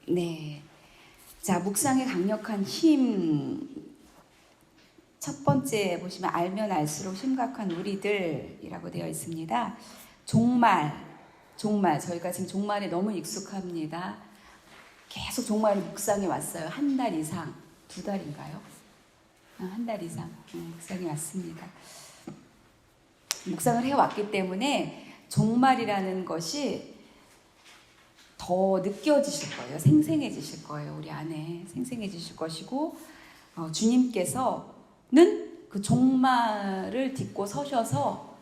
네. 자, 묵상의 강력한 힘. 첫 번째 보시면 알면 알수록 심각한 우리들이라고 되어 있습니다. 종말. 저희가 지금 종말에 너무 익숙합니다. 계속 종말을 묵상해 왔어요. 한 달 이상. 2달인가요? 한 달 이상 묵상해 왔습니다. 묵상을 해왔기 때문에 종말이라는 것이 더 느껴지실 거예요. 생생해지실 거예요. 우리 안에 생생해지실 것이고, 주님께서는 그 종말을 딛고 서셔서,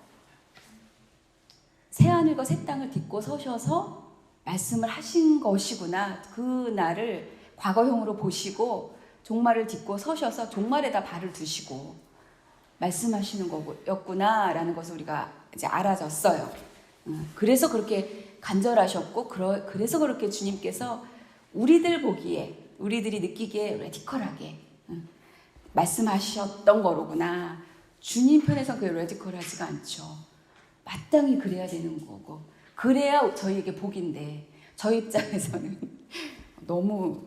새하늘과 새 땅을 딛고 서셔서 말씀을 하신 것이구나. 그 날을 과거형으로 보시고 종말을 딛고 서셔서 종말에다 발을 두시고 말씀하시는 거였구나라는 것을 우리가 이제 알아졌어요. 그래서 그렇게 간절하셨고, 그래서 그렇게 주님께서 우리들 보기에, 우리들이 느끼기에 레디컬하게 말씀하셨던 거로구나. 주님 편에서 그게 레디컬하지가 않죠. 마땅히 그래야 되는 거고, 그래야 저희에게 복인데, 저희 입장에서는 너무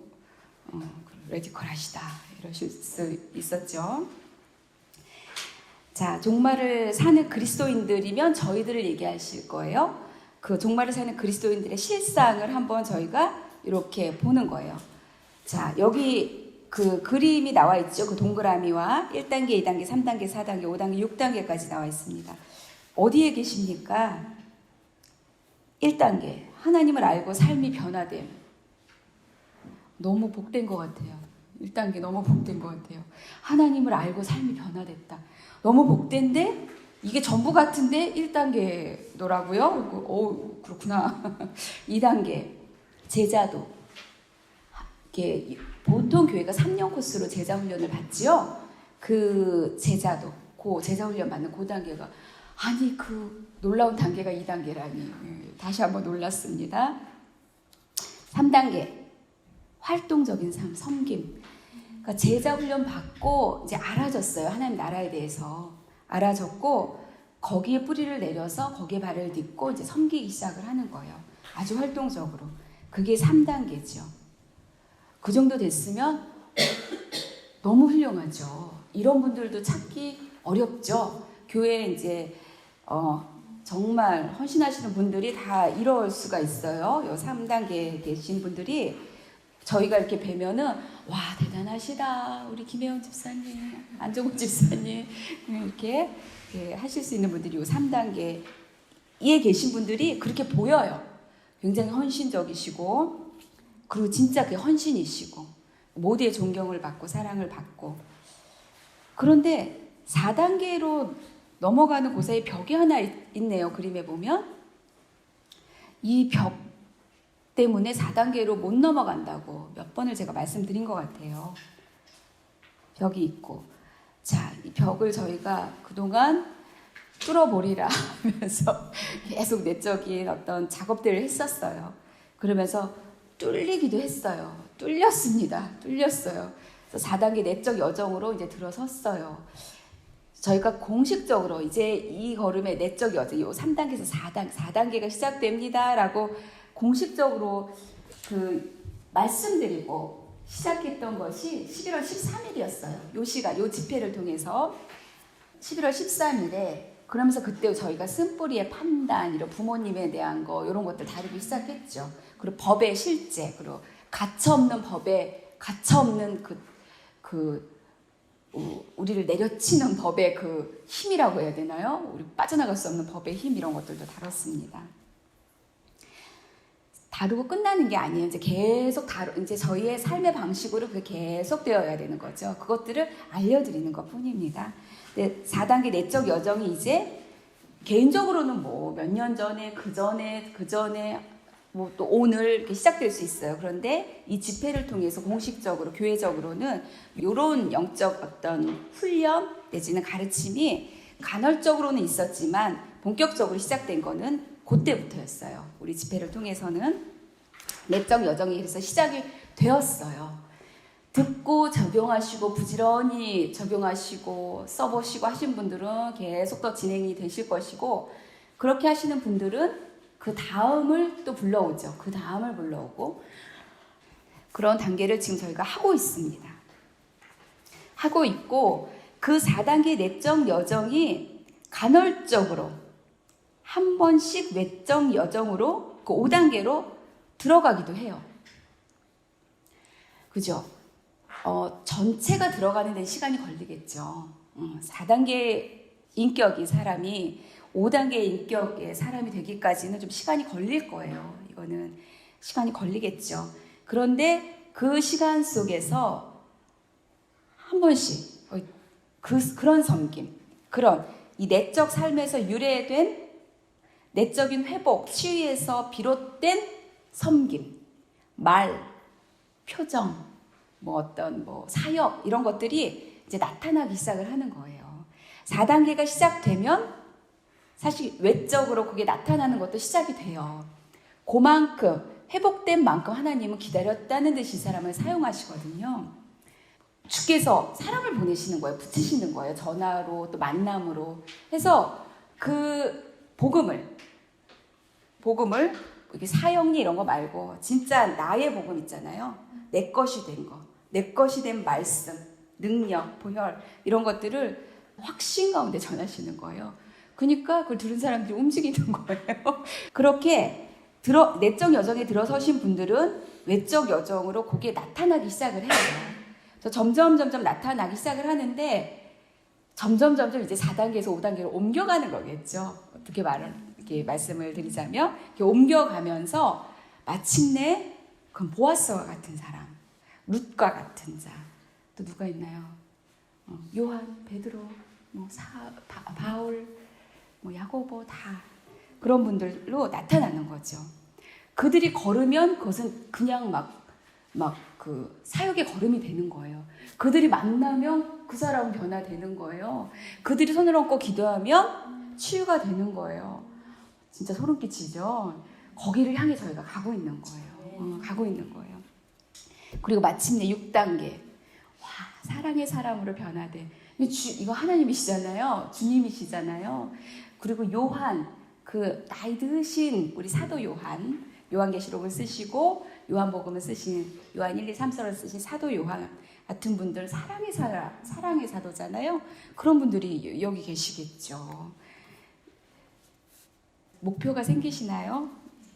레디컬하시다 이러실 수 있었죠. 자, 종말을 사는 그리스도인들이면 저희들을 얘기하실 거예요. 그 종말을 사는 그리스도인들의 실상을 한번 저희가 이렇게 보는 거예요. 자, 여기 그 그림이 나와 있죠. 그 동그라미와 1단계, 2단계, 3단계, 4단계, 5단계, 6단계까지 나와 있습니다. 어디에 계십니까? 1단계, 하나님을 알고 삶이 변화됨. 너무 복된 것 같아요. 1단계 너무 복된 것 같아요. 하나님을 알고 삶이 변화됐다. 너무 복된데 이게 전부 같은데 1단계더라고요. 그렇구나. 2단계 제자도. 이게 보통 교회가 3년 코스로 제자 훈련을 받지요. 그 제자도, 그 제자 훈련 받는 그 단계가, 아니 그 놀라운 단계가 2단계라니. 다시 한번 놀랐습니다. 3단계 활동적인 삶, 섬김. 그러니까 제자 훈련 받고 이제 알아졌어요. 하나님 나라에 대해서 알아졌고, 거기에 뿌리를 내려서 거기에 발을 딛고 이제 섬기기 시작을 하는 거예요. 아주 활동적으로. 그게 3단계죠. 그 정도 됐으면 너무 훌륭하죠. 이런 분들도 찾기 어렵죠. 교회에 이제 정말 헌신하시는 분들이 다 이럴 수가 있어요. 요 3단계에 계신 분들이 저희가 이렇게 뵈면은, 와, 대단하시다. 우리 김혜원 집사님, 안정훈 집사님, 이렇게 하실 수 있는 분들이 요 3단계에 계신 분들이 그렇게 보여요. 굉장히 헌신적이시고, 그리고 진짜 그 헌신이시고, 모두의 존경을 받고, 사랑을 받고. 그런데 4단계로 넘어가는 곳에 벽이 하나 있네요. 그림에 보면. 이 벽 때문에 4단계로 못 넘어간다고 몇 번을 제가 말씀드린 것 같아요. 벽이 있고. 자, 이 벽을 저희가 그동안 뚫어버리라 하면서 계속 내적인 어떤 작업들을 했었어요. 그러면서 뚫리기도 했어요. 뚫렸습니다. 뚫렸어요. 그래서 4단계 내적 여정으로 이제 들어섰어요. 저희가 공식적으로 이제 이 걸음의 내적 여정, 이 3단계에서 4단계가 시작됩니다. 라고 공식적으로 말씀드리고 시작했던 것이 11월 13일이었어요. 요 시간, 요 집회를 통해서 11월 13일에, 그러면서 그때 저희가 쓴뿌리의 판단, 이런 부모님에 대한 거, 이런 것들 다루기 시작했죠. 그리고 법의 실제, 그리고 가차없는 법에, 가차없는 우리를 내려치는 법의 그 힘이라고 해야 되나요? 우리 빠져나갈 수 없는 법의 힘, 이런 것들도 다뤘습니다. 다루고 끝나는 게 아니에요. 이제 계속 이제 저희의 삶의 방식으로 그게 계속 되어야 되는 거죠. 그것들을 알려드리는 것 뿐입니다. 근데 4단계 내적 여정이 이제 개인적으로는 뭐 몇 년 전에, 그 전에, 뭐 또 오늘 이렇게 시작될 수 있어요. 그런데 이 집회를 통해서 공식적으로, 교회적으로는 이런 영적 어떤 훈련 내지는 가르침이 간헐적으로는 있었지만 본격적으로 시작된 거는 그때부터였어요. 우리 집회를 통해서는 내적 여정이 그래서 시작이 되었어요. 듣고 적용하시고 부지런히 적용하시고 써보시고 하신 분들은 계속 더 진행이 되실 것이고, 그렇게 하시는 분들은 그 다음을 또 불러오죠. 그 다음을 불러오고, 그런 단계를 지금 저희가 하고 있습니다. 하고 있고 그 4단계 내적 여정이 간헐적으로 한 번씩 외적 여정으로 그 5단계로 들어가기도 해요. 그죠? 전체가 들어가는 데 시간이 걸리겠죠. 4단계 인격이 사람이 5단계 인격의 사람이 되기까지는 좀 시간이 걸릴 거예요. 이거는 시간이 걸리겠죠. 그런데 그 시간 속에서 한 번씩 그런 섬김, 그런 이 내적 삶에서 유래된 내적인 회복, 치유에서 비롯된 섬김, 말, 표정, 어떤 사역 이런 것들이 이제 나타나기 시작을 하는 거예요. 4단계가 시작되면 사실 외적으로 그게 나타나는 것도 시작이 돼요. 그만큼 회복된 만큼 하나님은 기다렸다는 듯이 이 사람을 사용하시거든요. 주께서 사람을 보내시는 거예요. 붙이시는 거예요. 전화로 또 만남으로 해서 그 복음을 이게 사형리 이런 거 말고 진짜 나의 복음 있잖아요. 내 것이 된 거, 내 것이 된 말씀, 능력, 보혈 이런 것들을 확신 가운데 전하시는 거예요. 그러니까 그걸 들은 사람들이 움직이는 거예요. 그렇게 내적 여정에 들어서신 분들은 외적 여정으로 그게 나타나기 시작을 해요. 그래서 점점 나타나기 시작을 하는데 점점 이제 4단계에서 5단계로 옮겨가는 거겠죠. 어떻게 이렇게 말씀을 드리자면 이렇게 옮겨가면서 마침내 그럼 보아스와 같은 사람, 룻과 같은 자, 또 누가 있나요? 요한, 베드로, 바울, 야고보 다 그런 분들로 나타나는 거죠. 그들이 걸으면 그것은 그냥 그 사역의 걸음이 되는 거예요. 그들이 만나면 그 사람은 변화되는 거예요. 그들이 손을 얹고 기도하면 치유가 되는 거예요. 진짜 소름 끼치죠? 거기를 향해 저희가 가고 있는 거예요. 가고 있는 거예요. 그리고 마침내 6단계. 와, 사랑의 사람으로 변화돼. 이거 하나님이시잖아요. 주님이시잖아요. 그리고 요한, 그 나이 드신 우리 사도 요한계시록을 쓰시고 요한복음을 쓰신 요한 1, 2, 3서를 쓰신 사도 요한 같은 분들 사랑의 사도잖아요. 그런 분들이 여기 계시겠죠. 목표가 생기시나요?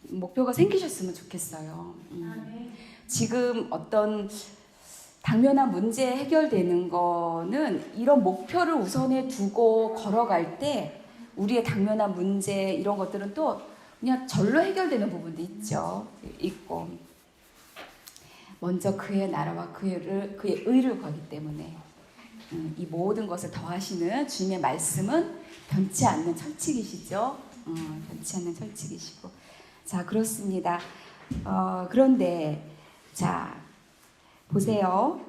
목표가 생기셨으면 좋겠어요. 지금 어떤 당면한 문제 해결되는 거는 이런 목표를 우선에 두고 걸어갈 때 우리의 당면한 문제 이런 것들은 또 그냥 절로 해결되는 부분도 있고 먼저 그의 나라와 그의 의를 거기 때문에 이 모든 것을 더하시는 주님의 말씀은 변치 않는 철칙이시죠. 변치 않는 철칙이시고 자 그렇습니다. 그런데 자 보세요.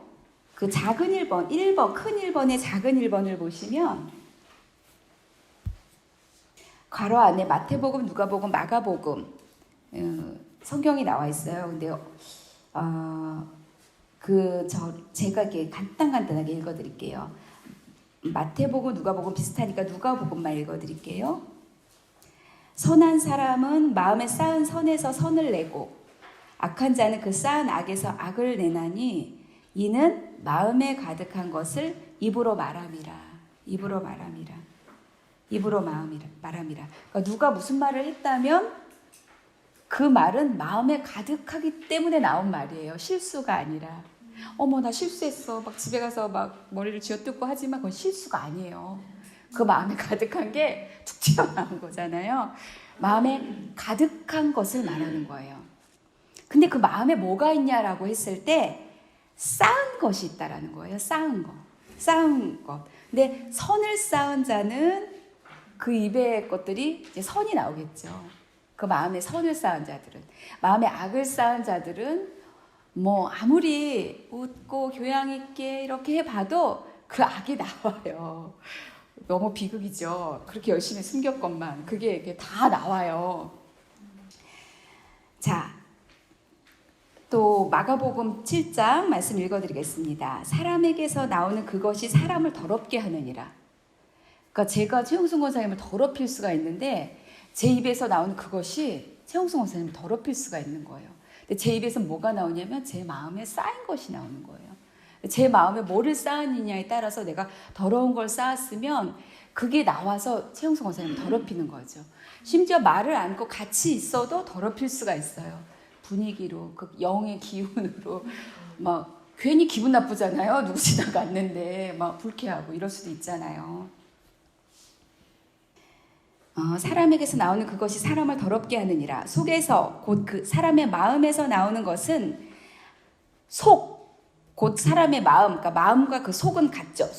그 작은 1번 큰 1번의 작은 1번을 보시면 괄호 안에 마태복음, 누가복음, 마가복음 성경이 나와 있어요. 근데 제가 이렇게 간단하게 읽어드릴게요. 마태복음, 누가복음 비슷하니까 누가복음만 읽어드릴게요. 선한 사람은 마음에 쌓은 선에서 선을 내고 악한 자는 그 쌓은 악에서 악을 내나니 이는 마음에 가득한 것을 입으로 말함이라. 그러니까 누가 무슨 말을 했다면 그 말은 마음에 가득하기 때문에 나온 말이에요. 실수가 아니라 나 실수했어. 집에 가서 머리를 쥐어뜯고 하지만 그건 실수가 아니에요. 그 마음에 가득한 게 툭 튀어나온 거잖아요. 마음에 가득한 것을 말하는 거예요. 근데 그 마음에 뭐가 있냐라고 했을 때 쌓은 것이 있다라는 거예요. 쌓은 것. 근데 선을 쌓은 자는 그 입의 것들이 이제 선이 나오겠죠. 그 마음에 선을 쌓은 자들은. 마음에 악을 쌓은 자들은 아무리 웃고 교양 있게 이렇게 해봐도 그 악이 나와요. 너무 비극이죠. 그렇게 열심히 숨겼건만 그게 다 나와요. 자, 또 마가복음 7장 말씀 읽어드리겠습니다. 사람에게서 나오는 그것이 사람을 더럽게 하느니라. 그러니까 제가 최홍순 권사님을 더럽힐 수가 있는데 제 입에서 나오는 그것이 최홍순 권사님을 더럽힐 수가 있는 거예요. 근데 제 입에서 뭐가 나오냐면 제 마음에 쌓인 것이 나오는 거예요. 제 마음에 뭐를 쌓았느냐에 따라서 내가 더러운 걸 쌓았으면 그게 나와서 최영성 권사님 더럽히는 거죠. 심지어 말을 않고 같이 있어도 더럽힐 수가 있어요. 분위기로, 그 영의 기운으로 막 괜히 기분 나쁘잖아요. 누구 지나갔는데 막 불쾌하고 이럴 수도 있잖아요. 사람에게서 나오는 그것이 사람을 더럽게 하느니라. 속에서 곧 그 사람의 마음에서 나오는 것은 곧 사람의 마음, 그러니까 마음과 그 속은 같죠.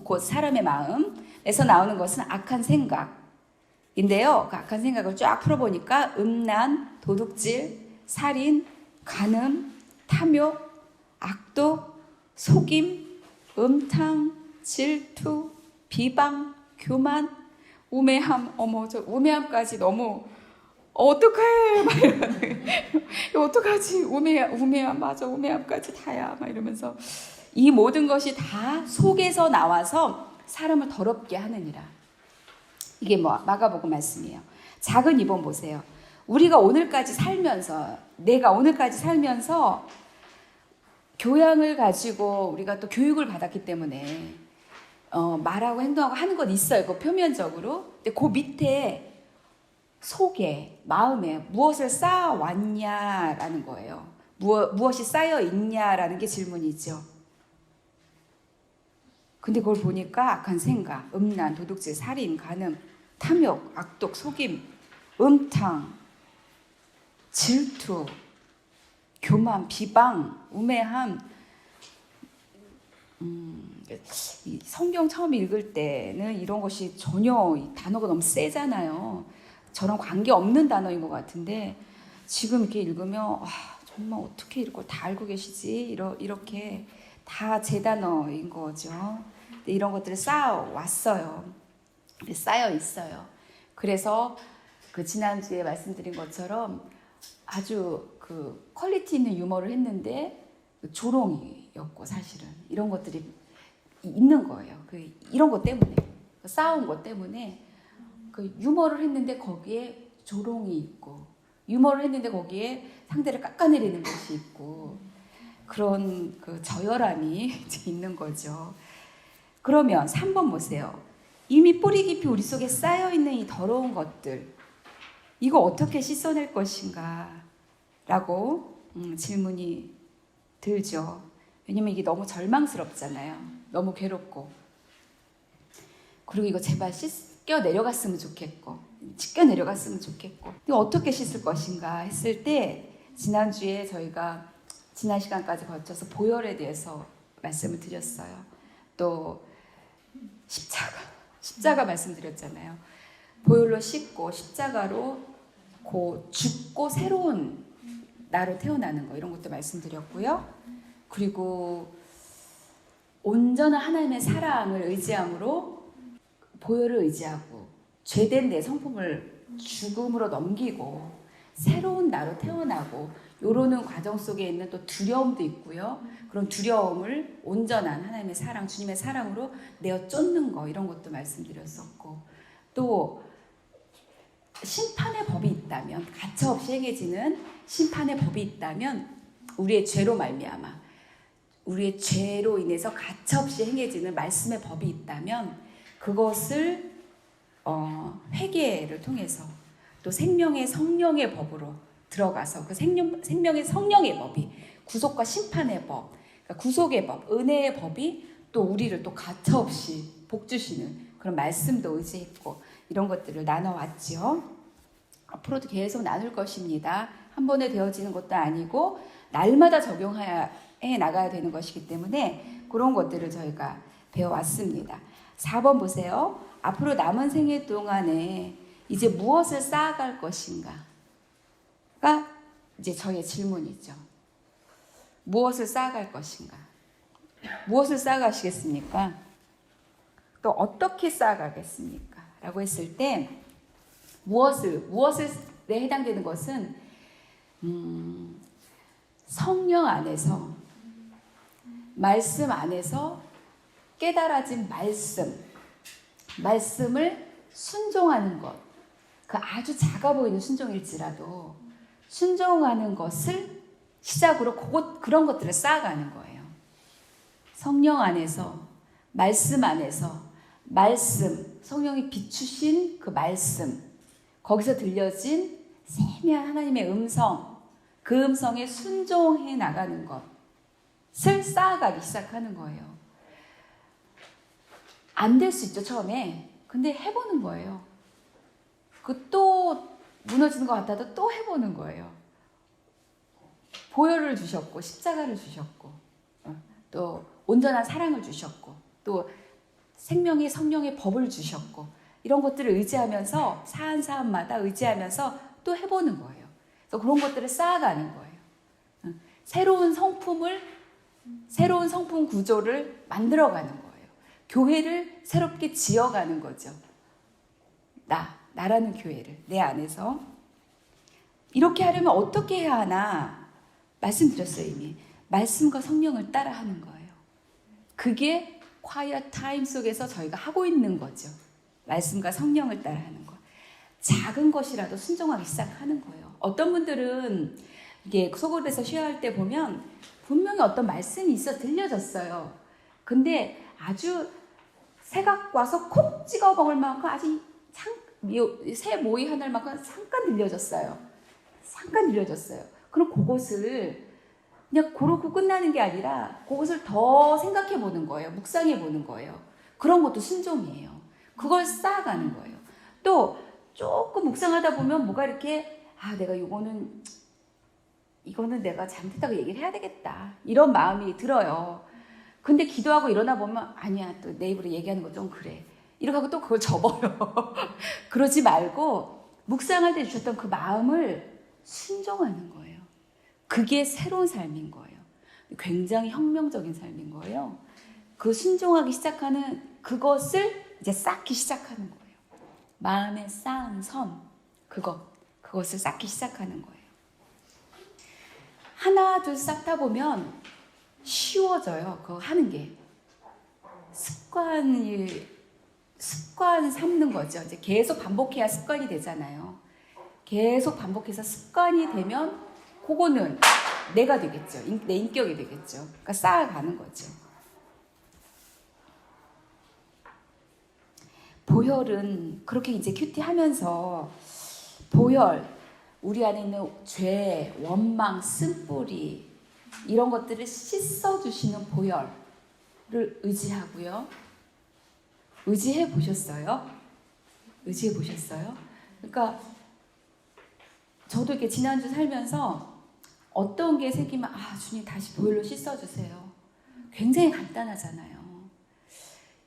곧 사람의 마음에서 나오는 것은 악한 생각인데요. 그 악한 생각을 쫙 풀어보니까 음란, 도둑질, 살인, 간음, 탐욕, 악독, 속임, 음탕, 질투, 비방, 교만, 우매함. 저 우매함까지 너무 어떡해 막 이러는 어떡하지 우매함 맞아 우매함까지 다야 막 이러면서 이 모든 것이 다 속에서 나와서 사람을 더럽게 하느니라. 이게 마가복음 말씀이에요. 작은 2번 보세요. 내가 오늘까지 살면서 교양을 가지고 우리가 또 교육을 받았기 때문에 말하고 행동하고 하는 건 있어요. 그 표면적으로. 근데 그 밑에 속에, 마음에 무엇을 쌓아왔냐라는 거예요. 무엇이 쌓여 있냐라는 게 질문이죠. 근데 그걸 보니까 악한 생각, 음란, 도둑질, 살인, 간음, 탐욕, 악독, 속임, 음탕, 질투, 교만, 비방, 우매함. 성경 처음 읽을 때는 이런 것이 전혀 단어가 너무 세잖아요. 저랑 관계없는 단어인 것 같은데 지금 이렇게 읽으면 정말 어떻게 이걸 다 알고 계시지? 이렇게 다 제 단어인 거죠. 근데 이런 것들을 쌓아왔어요. 쌓여 있어요. 그래서 그 지난주에 말씀드린 것처럼 아주 그 퀄리티 있는 유머를 했는데 조롱이었고 사실은 이런 것들이 있는 거예요. 이런 것 때문에 쌓아온 것 때문에 그 유머를 했는데 거기에 조롱이 있고 유머를 했는데 거기에 상대를 깎아내리는 것이 있고 그런 그 저열함이 있는 거죠. 그러면 3번 보세요. 이미 뿌리 깊이 우리 속에 쌓여있는 이 더러운 것들 이거 어떻게 씻어낼 것인가 라고 질문이 들죠. 왜냐면 이게 너무 절망스럽잖아요. 너무 괴롭고 그리고 이거 제발 씻겨 내려갔으면 좋겠고 근데 어떻게 씻을 것인가 했을 때 지난주에 저희가 지난 시간까지 거쳐서 보혈에 대해서 말씀을 드렸어요. 또 십자가 말씀드렸잖아요. 보혈로 씻고 십자가로 죽고 새로운 나로 태어나는 거 이런 것도 말씀드렸고요. 그리고 온전한 하나님의 사랑을 의지함으로 보혈을 의지하고 죄된 내 성품을 죽음으로 넘기고 새로운 나로 태어나고 요러는 과정 속에 있는 또 두려움도 있고요. 그런 두려움을 온전한 하나님의 사랑, 주님의 사랑으로 내어 쫓는 거 이런 것도 말씀드렸었고 또 심판의 법이 있다면 가차없이 행해지는 심판의 법이 있다면 우리의 죄로 말미암아 우리의 죄로 인해서 가차없이 행해지는 말씀의 법이 있다면 그것을 회개를 통해서 또 생명의 성령의 법으로 들어가서 그 생명의 성령의 법이 구속과 심판의 법, 그러니까 구속의 법, 은혜의 법이 또 우리를 또 가차없이 복 주시는 그런 말씀도 의지했고 이런 것들을 나눠왔죠. 앞으로도 계속 나눌 것입니다. 한 번에 되어지는 것도 아니고 날마다 적용해 나가야 되는 것이기 때문에 그런 것들을 저희가 배워왔습니다. 4번 보세요. 앞으로 남은 생애 동안에 이제 무엇을 쌓아갈 것인가가 이제 저의 질문이죠. 무엇을 쌓아갈 것인가? 무엇을 쌓아가시겠습니까? 또 어떻게 쌓아가겠습니까? 라고 했을 때 무엇에 해당되는 것은 성령 안에서 말씀 안에서 깨달아진 말씀을 순종하는 것. 그 아주 작아 보이는 순종일지라도 순종하는 것을 시작으로 그런 것들을 쌓아가는 거예요. 성령 안에서, 말씀 안에서, 성령이 비추신 그 말씀, 거기서 들려진 세미한 하나님의 음성, 그 음성에 순종해 나가는 것을 쌓아가기 시작하는 거예요. 안 될 수 있죠, 처음에. 근데 해보는 거예요. 또 무너지는 것 같아도 또 해보는 거예요. 보혈을 주셨고, 십자가를 주셨고, 또 온전한 사랑을 주셨고, 또 생명의 성령의 법을 주셨고, 이런 것들을 의지하면서 사안마다 의지하면서 또 해보는 거예요. 그래서 그런 것들을 쌓아가는 거예요. 새로운 성품 구조를 만들어가는 거예요. 교회를 새롭게 지어가는 거죠. 나라는 교회를 내 안에서. 이렇게 하려면 어떻게 해야 하나 말씀드렸어요. 이미 말씀과 성령을 따라하는 거예요. 그게 quiet time 속에서 저희가 하고 있는 거죠. 말씀과 성령을 따라하는 거. 작은 것이라도 순종하기 시작하는 거예요. 어떤 분들은 이게 소그룹에서 쉐어할 때 보면 분명히 어떤 말씀이 있어 들려졌어요. 근데 아주 새각 와서 콕 찍어 먹을 만큼 아주 새 모이 하늘 만큼 잠깐 들려졌어요. 그럼 그것을 그냥 그러고 끝나는 게 아니라 그것을 더 생각해 보는 거예요. 묵상해 보는 거예요. 그런 것도 순종이에요. 그걸 쌓아가는 거예요. 또 조금 묵상하다 보면 뭐가 이렇게 내가 이거는 내가 잘못했다고 얘기를 해야 되겠다. 이런 마음이 들어요. 근데 기도하고 일어나 보면 아니야, 또 내 입으로 얘기하는 거 좀 그래. 이렇게 하고 또 그걸 접어요. 그러지 말고 묵상할 때 주셨던 그 마음을 순종하는 거예요. 그게 새로운 삶인 거예요. 굉장히 혁명적인 삶인 거예요. 그 순종하기 시작하는 그것을 이제 쌓기 시작하는 거예요. 마음에 쌓은 선, 그것을 쌓기 시작하는 거예요. 하나, 둘 쌓다 보면 쉬워져요. 그거 하는 게. 습관 삼는 거죠. 이제 계속 반복해야 습관이 되잖아요. 계속 반복해서 습관이 되면 그거는 내가 되겠죠. 내 인격이 되겠죠. 그러니까 쌓아가는 거죠. 보혈은 그렇게 이제 큐티하면서 우리 안에 있는 죄, 원망, 쓴뿌리 이런 것들을 씻어주시는 보혈을 의지하고요. 의지해 보셨어요? 그러니까 저도 이렇게 지난주 살면서 어떤 게 생기면 주님 다시 보혈로 씻어주세요. 굉장히 간단하잖아요.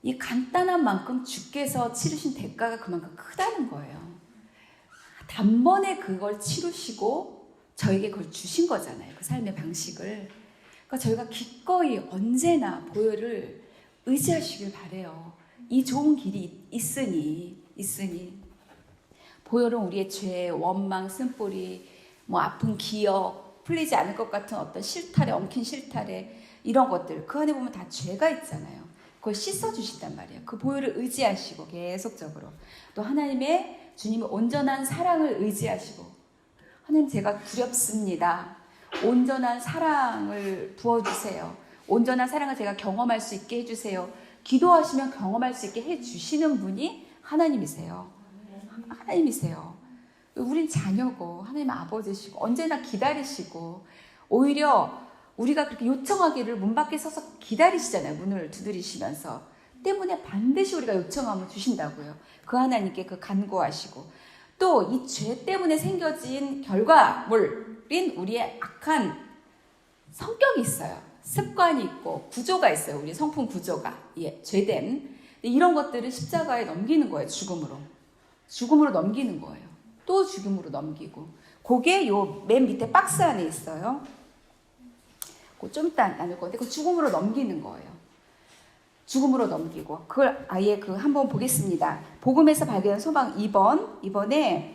이 간단한 만큼 주께서 치르신 대가가 그만큼 크다는 거예요. 단번에 그걸 치르시고 저에게 그걸 주신 거잖아요. 그 삶의 방식을. 그러니까 저희가 기꺼이 언제나 보혈을 의지하시길 바래요. 이 좋은 길이 있으니 보혈은 우리의 죄, 원망, 쓴뿌리, 아픈 기억, 풀리지 않을 것 같은 어떤 엉킨 실타래 이런 것들 그 안에 보면 다 죄가 있잖아요. 그걸 씻어주신단 말이에요. 그 보혈을 의지하시고 계속적으로 또 하나님의 주님의 온전한 사랑을 의지하시고 하나님 제가 두렵습니다. 온전한 사랑을 부어주세요. 온전한 사랑을 제가 경험할 수 있게 해주세요. 기도하시면 경험할 수 있게 해주시는 분이 하나님이세요. 우린 자녀고 하나님 아버지시고 언제나 기다리시고 오히려 우리가 그렇게 요청하기를 문 밖에 서서 기다리시잖아요. 문을 두드리시면서. 때문에 반드시 우리가 요청하면 주신다고요. 그 하나님께 간구하시고 또 이 죄 때문에 생겨진 결과물인 우리의 악한 성격이 있어요. 습관이 있고 구조가 있어요. 우리 성품 구조가 죄된 이런 것들을 십자가에 넘기는 거예요. 죽음으로 넘기는 거예요. 또 죽음으로 넘기고 그게 요 맨 밑에 박스 안에 있어요. 좀 이따 나눌 건데 그 죽음으로 넘기는 거예요. 죽음으로 넘기고 그걸 아예 한번 보겠습니다. 복음에서 발견한 소망 2번에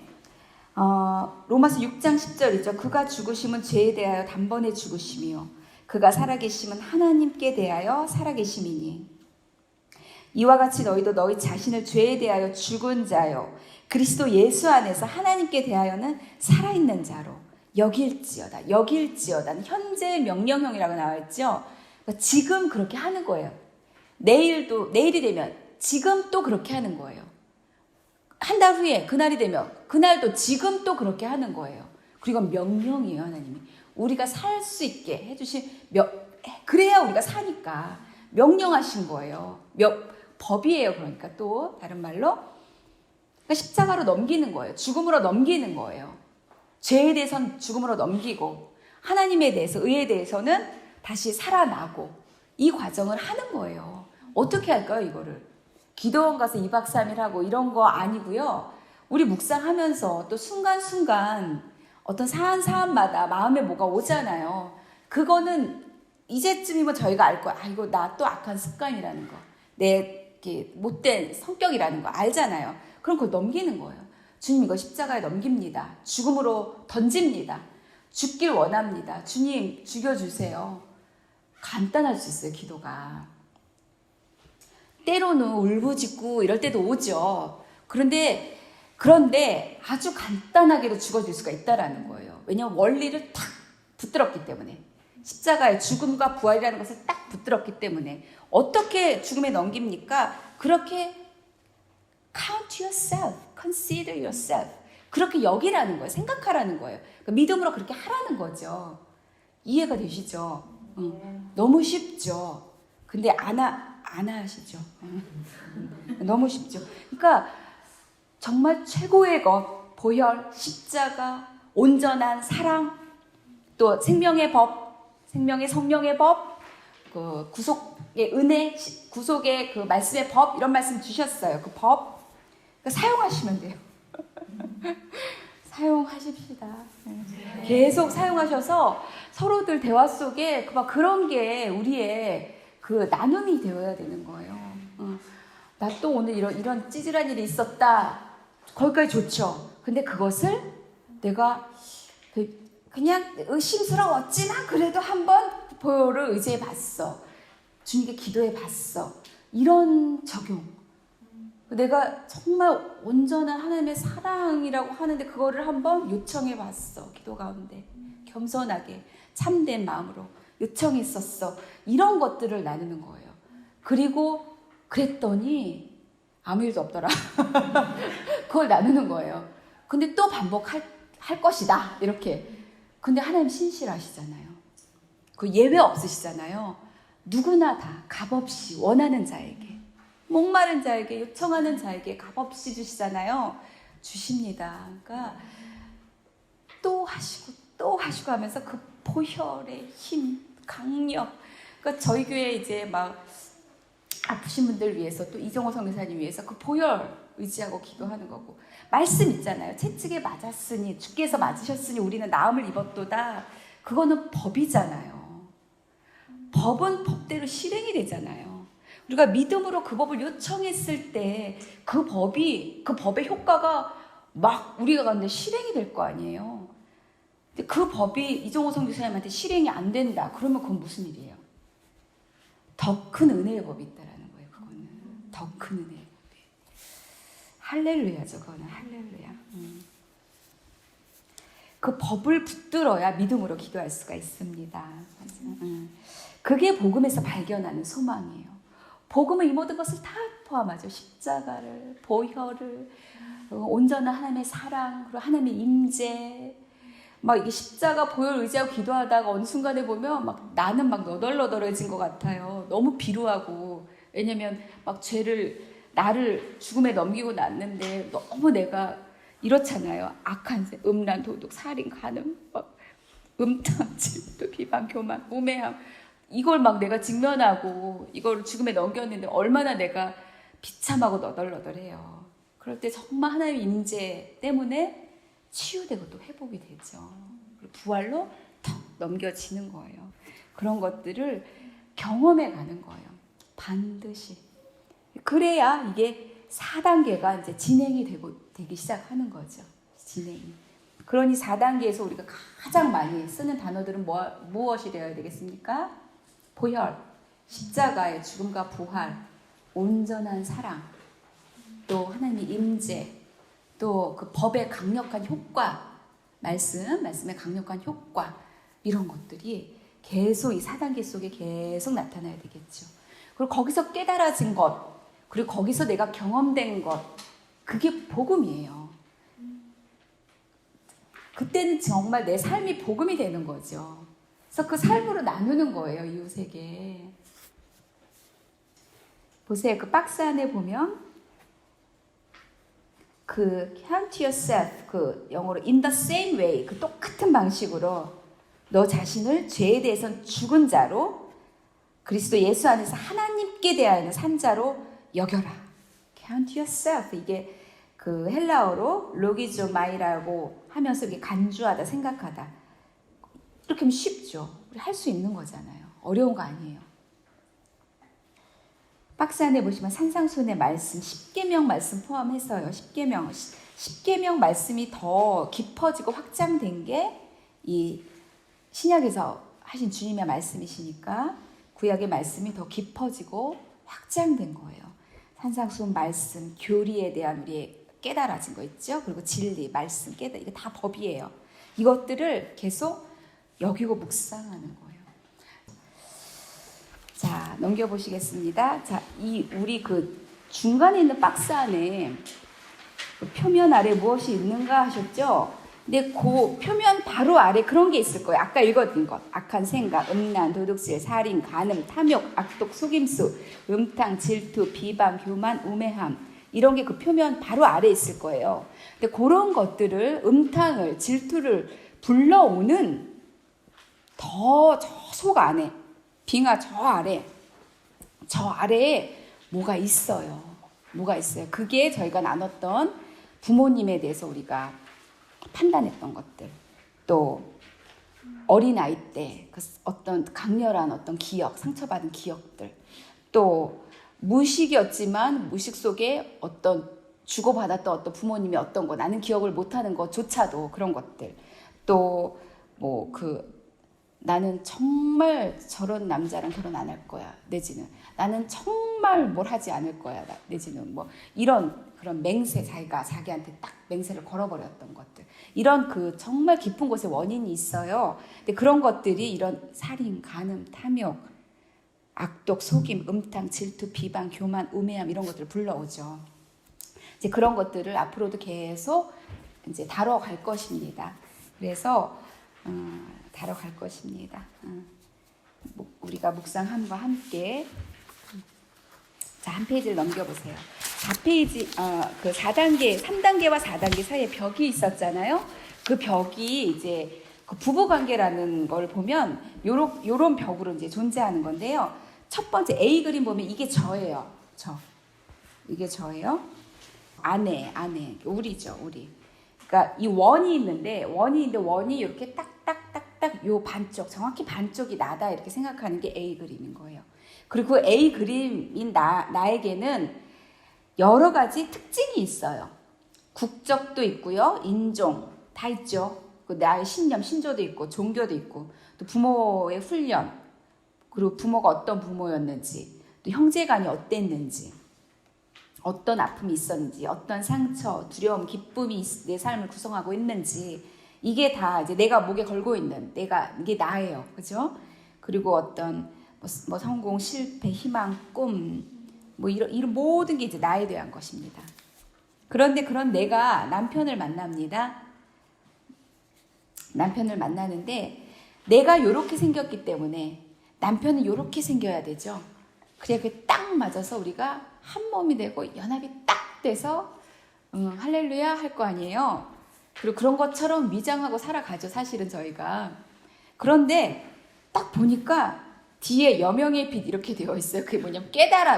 로마서 6장 10절이죠. 그가 죽으심은 죄에 대하여 단번에 죽으심이요 그가 살아계심은 하나님께 대하여 살아계심이니 이와 같이 너희도 너희 자신을 죄에 대하여 죽은 자요 그리스도 예수 안에서 하나님께 대하여는 살아있는 자로 여길지어다. 여길지어다는 현재 명령형이라고 나와 있죠. 그러니까 지금 그렇게 하는 거예요. 내일이 되면 지금 또 그렇게 하는 거예요. 한 달 후에 그날이 되면 그날도 지금 또 그렇게 하는 거예요. 그리고 명령이에요, 하나님이. 우리가 살 수 있게 해주신 그래야 우리가 사니까 명령하신 거예요. 법이에요. 그러니까 또 다른 말로 그러니까 십자가로 넘기는 거예요. 죽음으로 넘기는 거예요. 죄에 대해서는 죽음으로 넘기고 하나님에 대해서 의에 대해서는 다시 살아나고 이 과정을 하는 거예요. 어떻게 할까요, 이거를? 기도원 가서 2박 3일 하고 이런 거 아니고요. 우리 묵상하면서 또 순간순간 어떤 사안마다 마음에 뭐가 오잖아요. 그거는 이제쯤이면 저희가 알 거야. 이거 나 또 악한 습관이라는 거. 내 못된 성격이라는 거 알잖아요. 그럼 그걸 넘기는 거예요. 주님, 이거 십자가에 넘깁니다. 죽음으로 던집니다. 죽길 원합니다. 주님, 죽여주세요. 간단할 수 있어요, 기도가. 때로는 울부짖고 이럴 때도 오죠. 그런데 아주 간단하게도 죽어줄 수가 있다라는 거예요. 왜냐하면 원리를 탁 붙들었기 때문에. 십자가의 죽음과 부활이라는 것을 딱 붙들었기 때문에. 어떻게 죽음에 넘깁니까? 그렇게 count yourself, consider yourself. 그렇게 여기라는 거예요. 생각하라는 거예요. 그러니까 믿음으로 그렇게 하라는 거죠. 이해가 되시죠? 너무 쉽죠. 근데 안 하시죠. 너무 쉽죠. 그러니까 정말 최고의 것, 보혈, 십자가, 온전한 사랑, 또 생명의 법, 생명의 성령의 법, 그 구속의 은혜, 구속의 그 말씀의 법, 이런 말씀 주셨어요. 그 법, 그러니까 사용하시면 돼요. 사용하십시다. 계속 사용하셔서 서로들 대화 속에 그런 게 우리의 그 나눔이 되어야 되는 거예요. 나 또 오늘 이런 찌질한 일이 있었다. 거기까지 좋죠. 근데 그것을 내가 그냥 의심스러웠지만 그래도 한번 보혈을 의지해 봤어. 주님께 기도해 봤어. 이런 적용. 내가 정말 온전한 하나님의 사랑이라고 하는데 그거를 한번 요청해 봤어. 기도 가운데 겸손하게 참된 마음으로 요청했었어. 이런 것들을 나누는 거예요. 그리고 그랬더니 아무 일도 없더라. 그걸 나누는 거예요. 근데 또 반복할 것이다. 이렇게. 근데 하나님 신실하시잖아요. 그 예외 없으시잖아요. 누구나 다 값없이 원하는 자에게, 목마른 자에게, 요청하는 자에게 값없이 주시잖아요. 주십니다. 그러니까 또 하시고 하면서 그 보혈의 힘, 강력. 그러니까 저희 교회 이제 막 아프신 분들 위해서 또 이정호 선교사님 위해서 그 보혈 의지하고 기도하는 거고. 말씀 있잖아요. 채찍에 맞았으니 주께서 맞으셨으니 우리는 나음을 입었도다. 그거는 법이잖아요. 법은 법대로 실행이 되잖아요. 우리가 믿음으로 그 법을 요청했을 때 그 법의 효과가 막 우리가 가는데 실행이 될 거 아니에요. 근데 그 법이 이정호 선교사님한테 실행이 안 된다. 그러면 그건 무슨 일이에요? 더 큰 은혜의 법이 있다라는 거예요. 그거는 더 큰 은혜의 법이. 할렐루야죠. 그거는 할렐루야. 그 법을 붙들어야 믿음으로 기도할 수가 있습니다. 그게 복음에서 발견하는 소망이에요. 복음은 이 모든 것을 다 포함하죠. 십자가를, 보혈을, 온전한 하나님의 사랑, 그리고 하나님의 임재. 막 이게 십자가 보혈 의지하고 기도하다가 어느 순간에 보면 막 나는 막 너덜너덜해진 것 같아요. 너무 비루하고. 왜냐면 막 나를 죽음에 넘기고 났는데 너무 내가 이렇잖아요. 악한 새, 음란, 도둑, 살인, 간음, 음탕, 질투, 비방, 교만, 우매함. 이걸 막 내가 직면하고 이걸 죽음에 넘겼는데 얼마나 내가 비참하고 너덜너덜해요. 그럴 때 정말 하나님의 임재 때문에 치유되고 또 회복이 되죠. 부활로 턱 넘겨지는 거예요. 그런 것들을 경험해 가는 거예요. 반드시. 그래야 이게 4단계가 이제 진행이 되기 시작하는 거죠. 진행이. 그러니 4단계에서 우리가 가장 많이 쓰는 단어들은 무엇이 되어야 되겠습니까? 보혈, 십자가의 죽음과 부활, 온전한 사랑, 또 하나님의 임재, 또 그 법의 강력한 효과, 말씀의 강력한 효과 이런 것들이 계속 이 4단계 속에 계속 나타나야 되겠죠. 그리고 거기서 깨달아진 것, 그리고 거기서 내가 경험된 것, 그게 복음이에요. 그때는 정말 내 삶이 복음이 되는 거죠. 그래서 그 삶으로 나누는 거예요, 이웃에게. 보세요. 그 박스 안에 보면 그 count yourself, 그 영어로 in the same way, 그 똑같은 방식으로 너 자신을 죄에 대해서는 죽은 자로 그리스도 예수 안에서 하나님께 대하여는 산 자로 여겨라. count yourself, 이게 그 헬라어로 로기조마이라고 하면서 이게 간주하다, 생각하다. 이렇게 하면 쉽죠. 우리 할 수 있는 거잖아요. 어려운 거 아니에요. 박스 안에 보시면 산상수훈의 말씀, 10계명 말씀 포함해서요. 10계명 말씀이 더 깊어지고 확장된 게 이 신약에서 하신 주님의 말씀이시니까 구약의 말씀이 더 깊어지고 확장된 거예요. 산상수훈 말씀, 교리에 대한 우리의 깨달아진 거 있죠. 그리고 진리, 말씀, 깨달, 이게 다 법이에요. 이것들을 계속 여기고 묵상하는 거예요. 자, 넘겨보시겠습니다. 자, 우리 그 중간에 있는 박스 안에 그 표면 아래 무엇이 있는가 하셨죠? 근데 그 표면 바로 아래 그런 게 있을 거예요. 아까 읽었던 것. 악한 생각, 음란, 도둑질, 살인, 간음, 탐욕, 악독, 속임수, 음탕, 질투, 비방, 교만, 우매함. 이런 게 그 표면 바로 아래 있을 거예요. 근데 그런 것들을, 음탕을, 질투를 불러오는 더 저 속 안에, 빙하 저 아래에 뭐가 있어요. 뭐가 있어요. 그게 저희가 나눴던 부모님에 대해서 우리가 판단했던 것들, 또 어린아이 때 그 어떤 강렬한 어떤 기억, 상처받은 기억들, 또 무의식이었지만 무의식 속에 어떤 주고받았던 어떤 부모님의 어떤 거, 나는 기억을 못하는 것조차도 그런 것들, 또 뭐 나는 정말 저런 남자랑 결혼 안 할 거야, 내지는 나는 정말 뭘 하지 않을 거야, 내지는 뭐 이런 그런 맹세, 자기한테 딱 맹세를 걸어버렸던 것들, 이런 그 정말 깊은 곳에 원인이 있어요. 근데 그런 것들이 이런 살인, 간음, 탐욕, 악독, 속임, 음탕, 질투, 비방, 교만, 우매함 이런 것들을 불러오죠. 이제 그런 것들을 앞으로도 계속 이제 다뤄갈 것입니다. 그래서 다뤄갈 것입니다. 우리가 묵상함과 함께 자, 한 페이지를 넘겨보세요. 4페이지, 그 4단계, 3단계와 4단계 사이에 벽이 있었잖아요. 그 벽이 이제 그 부부관계라는 걸 보면 요런 벽으로 이제 존재하는 건데요. 첫 번째 A 그림 보면 이게 저예요. 이게 저예요. 아내, 우리죠, 우리. 그러니까 이 원이 있는데 원이 이렇게 딱딱딱딱 요 반쪽, 정확히 반쪽이 나다 이렇게 생각하는 게 A 그림인 거예요. 그리고 그 A 그림인 나에게는 여러 가지 특징이 있어요. 국적도 있고요, 인종 다 있죠. 그 나의 신념, 신조도 있고, 종교도 있고, 또 부모의 훈련, 그리고 부모가 어떤 부모였는지, 또 형제간이 어땠는지, 어떤 아픔이 있었는지, 어떤 상처, 두려움, 기쁨이 내 삶을 구성하고 있는지, 이게 다 이제 내가 목에 걸고 있는, 이게 나예요. 그죠? 그리고 어떤 뭐 성공, 실패, 희망, 꿈, 뭐 이런 모든 게 이제 나에 대한 것입니다. 그런데 그런 내가 남편을 만납니다. 남편을 만나는데 내가 요렇게 생겼기 때문에 남편은 요렇게 생겨야 되죠. 그래야 그게 딱 맞아서 우리가 한 몸이 되고 연합이 딱 돼서 할렐루야 할 거 아니에요. 그리고 그런 것처럼 위장하고 살아가죠, 사실은 저희가. 그런데 딱 보니까 뒤에 여명의 빛 이렇게 되어 있어요. 그게 뭐냐면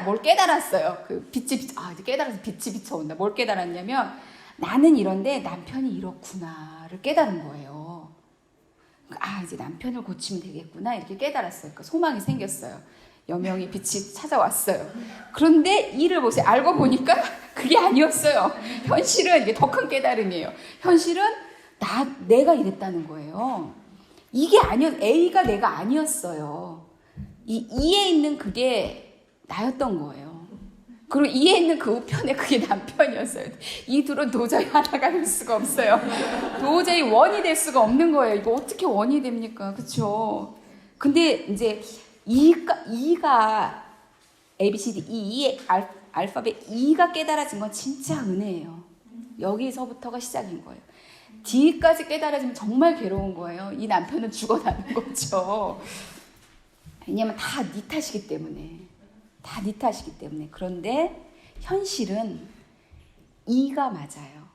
뭘 깨달았어요. 이제 깨달아서 빛이 비쳐온다. 뭘 깨달았냐면 나는 이런데 남편이 이렇구나를 깨달은 거예요. 이제 남편을 고치면 되겠구나 이렇게 깨달았어요. 그러니까 소망이 생겼어요. 여명의 빛이 찾아왔어요. 그런데 이를 보세요. 알고 보니까 그게 아니었어요. 현실은 이게 더 큰 깨달음이에요. 현실은 내가 이랬다는 거예요. 이게 A가 내가 아니었어요. 이 E에 있는 그게 나였던 거예요. 그리고 이에 있는 그 우편에 그게 남편이었어요. 이 둘은 도저히 하나가 될 수가 없어요. 도저히 원이 될 수가 없는 거예요. 이거 어떻게 원이 됩니까? 그렇죠? 근데 이제 E가 ABCD E의 알파벳 E가 깨달아진 건 진짜 은혜예요. 여기서부터가 시작인 거예요. D까지 깨달아지면 정말 괴로운 거예요. 이 남편은 죽어나는 거죠. 왜냐면 다 네 탓이기 때문에. 다 네 탓이기 때문에. 그런데 현실은 E가 맞아요.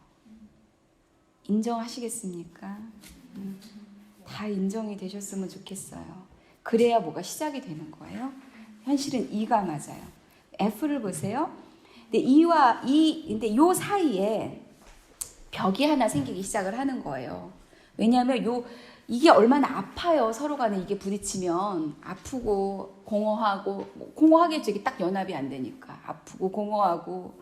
인정하시겠습니까? 다 인정이 되셨으면 좋겠어요. 그래야 뭐가 시작이 되는 거예요. 현실은 E가 맞아요. F를 보세요. 근데 요 사이에 벽이 하나 생기기 시작을 하는 거예요. 왜냐하면 이게 얼마나 아파요. 서로 간에 이게 부딪히면 아프고 공허하고, 공허하겠죠. 이게 딱 연합이 안 되니까. 아프고 공허하고.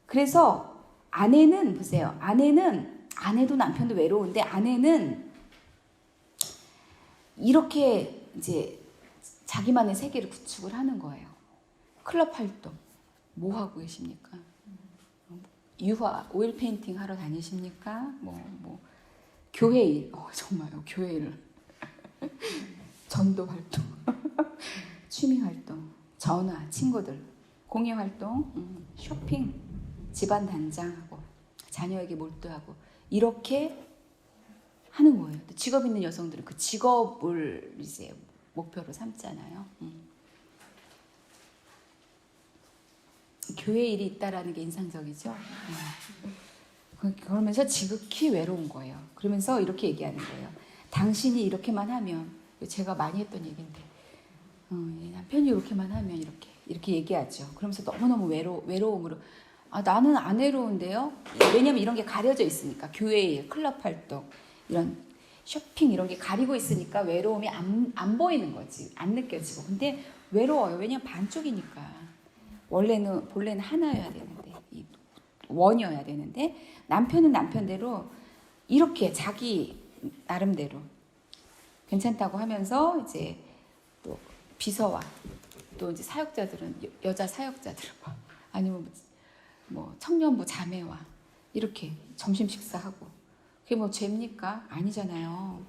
그래서 아내는 보세요. 아내도 남편도 외로운데 아내는 이렇게 이제 자기만의 세계를 구축을 하는 거예요. 클럽 활동 뭐 하고 계십니까? 유화 오일 페인팅 하러 다니십니까? 교회 일, 정말요. 교회 일, 전도 활동, 취미 활동, 전화, 친구들, 공예 활동, 쇼핑, 집안 단장하고 자녀에게 몰두하고 이렇게 하는 거예요. 직업 있는 여성들은 그 직업을 이제 목표로 삼잖아요. 교회 일이 있다라는 게 인상적이죠. 그러면서 지극히 외로운 거예요. 그러면서 이렇게 얘기하는 거예요. 당신이 이렇게만 하면, 제가 많이 했던 얘기인데, 남편이 이렇게만 하면 이렇게 얘기하죠. 그러면서 너무너무 외로움으로, 나는 안 외로운데요. 왜냐면 이런 게 가려져 있으니까. 교회 일, 클럽 활동, 이런 쇼핑 이런 게 가리고 있으니까 외로움이 안 보이는 거지. 안 느껴지고. 근데 외로워요. 왜냐면 반쪽이니까. 본래는 하나여야 되는데, 원이어야 되는데, 남편은 남편대로 이렇게 자기 나름대로 괜찮다고 하면서 이제 또 비서와 또 이제 사역자들은 여자 사역자들과 아니면 뭐 청년부 자매와 이렇게 점심 식사하고 그게 뭐 죄입니까? 아니잖아요.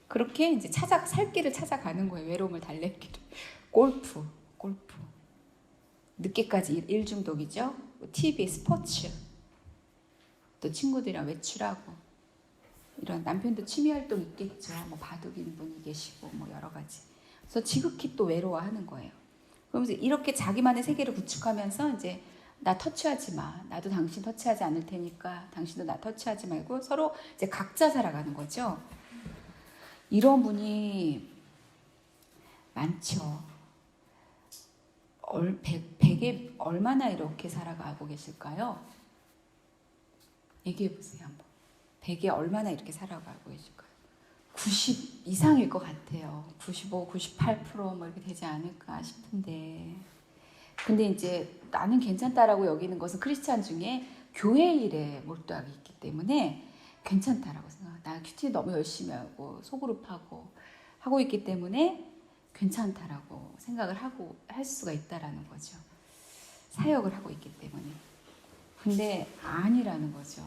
그렇게 이제 살 길을 찾아가는 거예요. 외로움을 달랠 길을. 골프. 늦게까지 일 중독이죠. TV, 스포츠. 또 친구들이랑 외출하고. 이런 남편도 취미 활동 있겠죠. 뭐 바둑인 분이 계시고 뭐 여러 가지. 그래서 지극히 또 외로워하는 거예요. 그러면서 이렇게 자기만의 세계를 구축하면서 이제 나 터치하지 마. 나도 당신 터치하지 않을 테니까 당신도 나 터치하지 말고 서로 이제 각자 살아가는 거죠. 이런 분이 많죠. 100에 얼마나 이렇게 살아가고 계실까요? 얘기해 보세요 한번. 100에 얼마나 이렇게 살아가고 계실까요? 90 이상일 것 같아요. 95, 98% 뭐 이렇게 되지 않을까 싶은데. 근데 이제 나는 괜찮다라고 여기는 것은 크리스찬 중에 교회 일에 몰두하기 있기 때문에 괜찮다라고 생각해요. 나 큐티 너무 열심히 하고 소그룹하고 있기 때문에 괜찮다라고 생각을 할 수가 있다라는 거죠. 사역을 하고 있기 때문에. 근데 아니라는 거죠.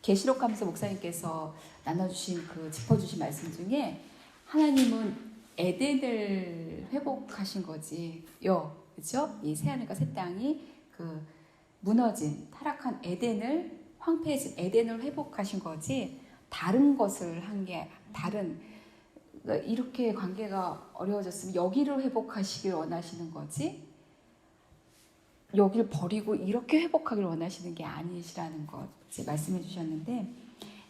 계시록 하면서 목사님께서 나눠주신 짚어주신 말씀 중에 하나님은 에덴을 회복하신 거지요. 그렇죠? 이 새하늘과 새 땅이 무너진 타락한 에덴을 황폐해진 에덴을 회복하신 거지 다른 것을 한 게 이렇게 관계가 어려워졌으면 여기를 회복하시길 원하시는 거지 여기를 버리고 이렇게 회복하길 원하시는 게 아니시라는 것 말씀해 주셨는데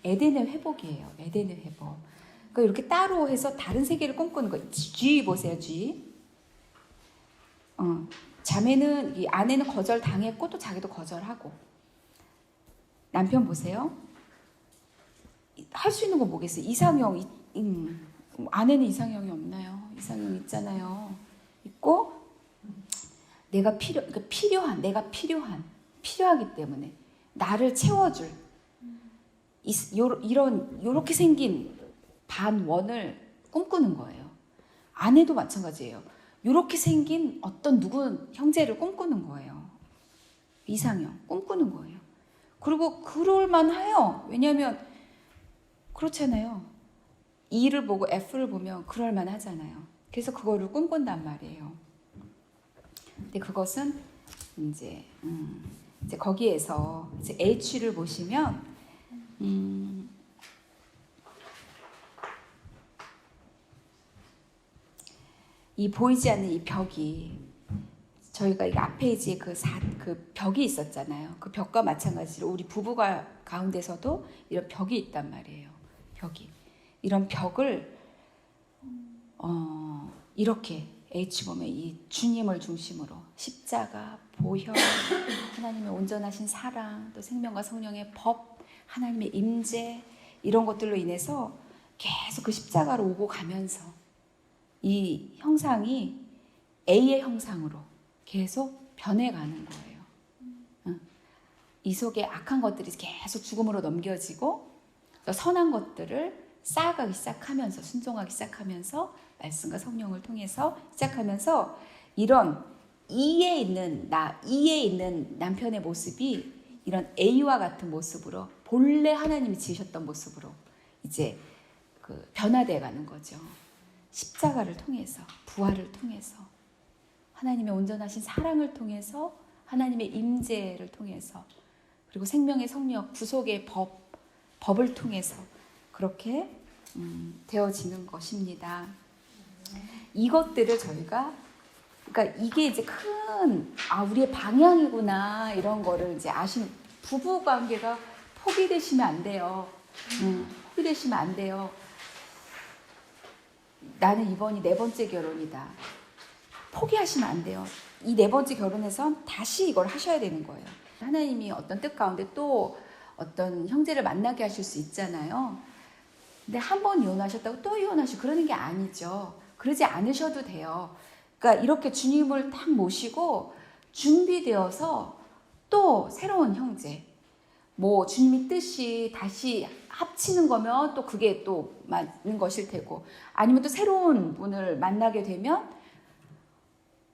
에덴의 회복이에요. 에덴의 회복. 그러니까 이렇게 따로 해서 다른 세계를 꿈꾸는 거. G 보세요. G. 자매는 이 아내는 거절 당했고 또 자기도 거절하고 남편 보세요. 할 수 있는 건 뭐겠어요? 이상형 아내는 이상형이 없나요? 이상형 있잖아요. 있고 내가 필요하기 때문에 나를 채워줄 이렇게 생긴 반원을 꿈꾸는 거예요. 아내도 마찬가지예요. 이렇게 생긴 어떤 누군 형제를 꿈꾸는 거예요. 이상형 꿈꾸는 거예요. 그리고 그럴만해요. 왜냐하면 그렇잖아요. E를 보고 F를 보면 그럴만하잖아요. 그래서 그거를 꿈꾼단 말이에요. 근데 그것은 이제 거기에서 이제 H를 보시면 이 보이지 않는 이 벽이 저희가 이 앞에 이제 그 벽이 있었잖아요. 그 벽과 마찬가지로 우리 부부가 가운데서도 이런 벽이 있단 말이에요. 벽이 이런 벽을 이렇게 H 보면 이 주님을 중심으로 십자가, 보혈, 하나님의 온전하신 사랑, 또 생명과 성령의 법, 하나님의 임재 이런 것들로 인해서 계속 그 십자가로 오고 가면서 이 형상이 A의 형상으로 계속 변해가는 거예요. 이 속에 악한 것들이 계속 죽음으로 넘겨지고 또 선한 것들을 쌓아가기 시작하면서 순종하기 시작하면서 말씀과 성령을 통해서 시작하면서 이런 E에 있는 E에 있는 남편의 모습이 이런 A와 같은 모습으로 본래 하나님이 지으셨던 모습으로 이제 그 변화되어 가는 거죠. 십자가를 통해서 부활을 통해서 하나님의 온전하신 사랑을 통해서 하나님의 임재를 통해서 그리고 생명의 성령 구속의 법을 통해서 그렇게 되어지는 것입니다. 이것들을 저희가 그러니까 이게 이제 우리의 방향이구나 이런 거를 이제 아시는 부부 관계가 포기되시면 안 돼요. 포기되시면 안 돼요. 나는 이번이 4번째 결혼이다. 포기하시면 안 돼요. 이 4번째 결혼에선 다시 이걸 하셔야 되는 거예요. 하나님이 어떤 뜻 가운데 또 어떤 형제를 만나게 하실 수 있잖아요. 근데 한 번 이혼하셨다고 또 이혼하시고 그러는 게 아니죠. 그러지 않으셔도 돼요. 그러니까 이렇게 주님을 딱 모시고 준비되어서 또 새로운 형제, 뭐 주님이 뜻이 다시 합치는 거면 또 그게 또 맞는 것일 테고 아니면 또 새로운 분을 만나게 되면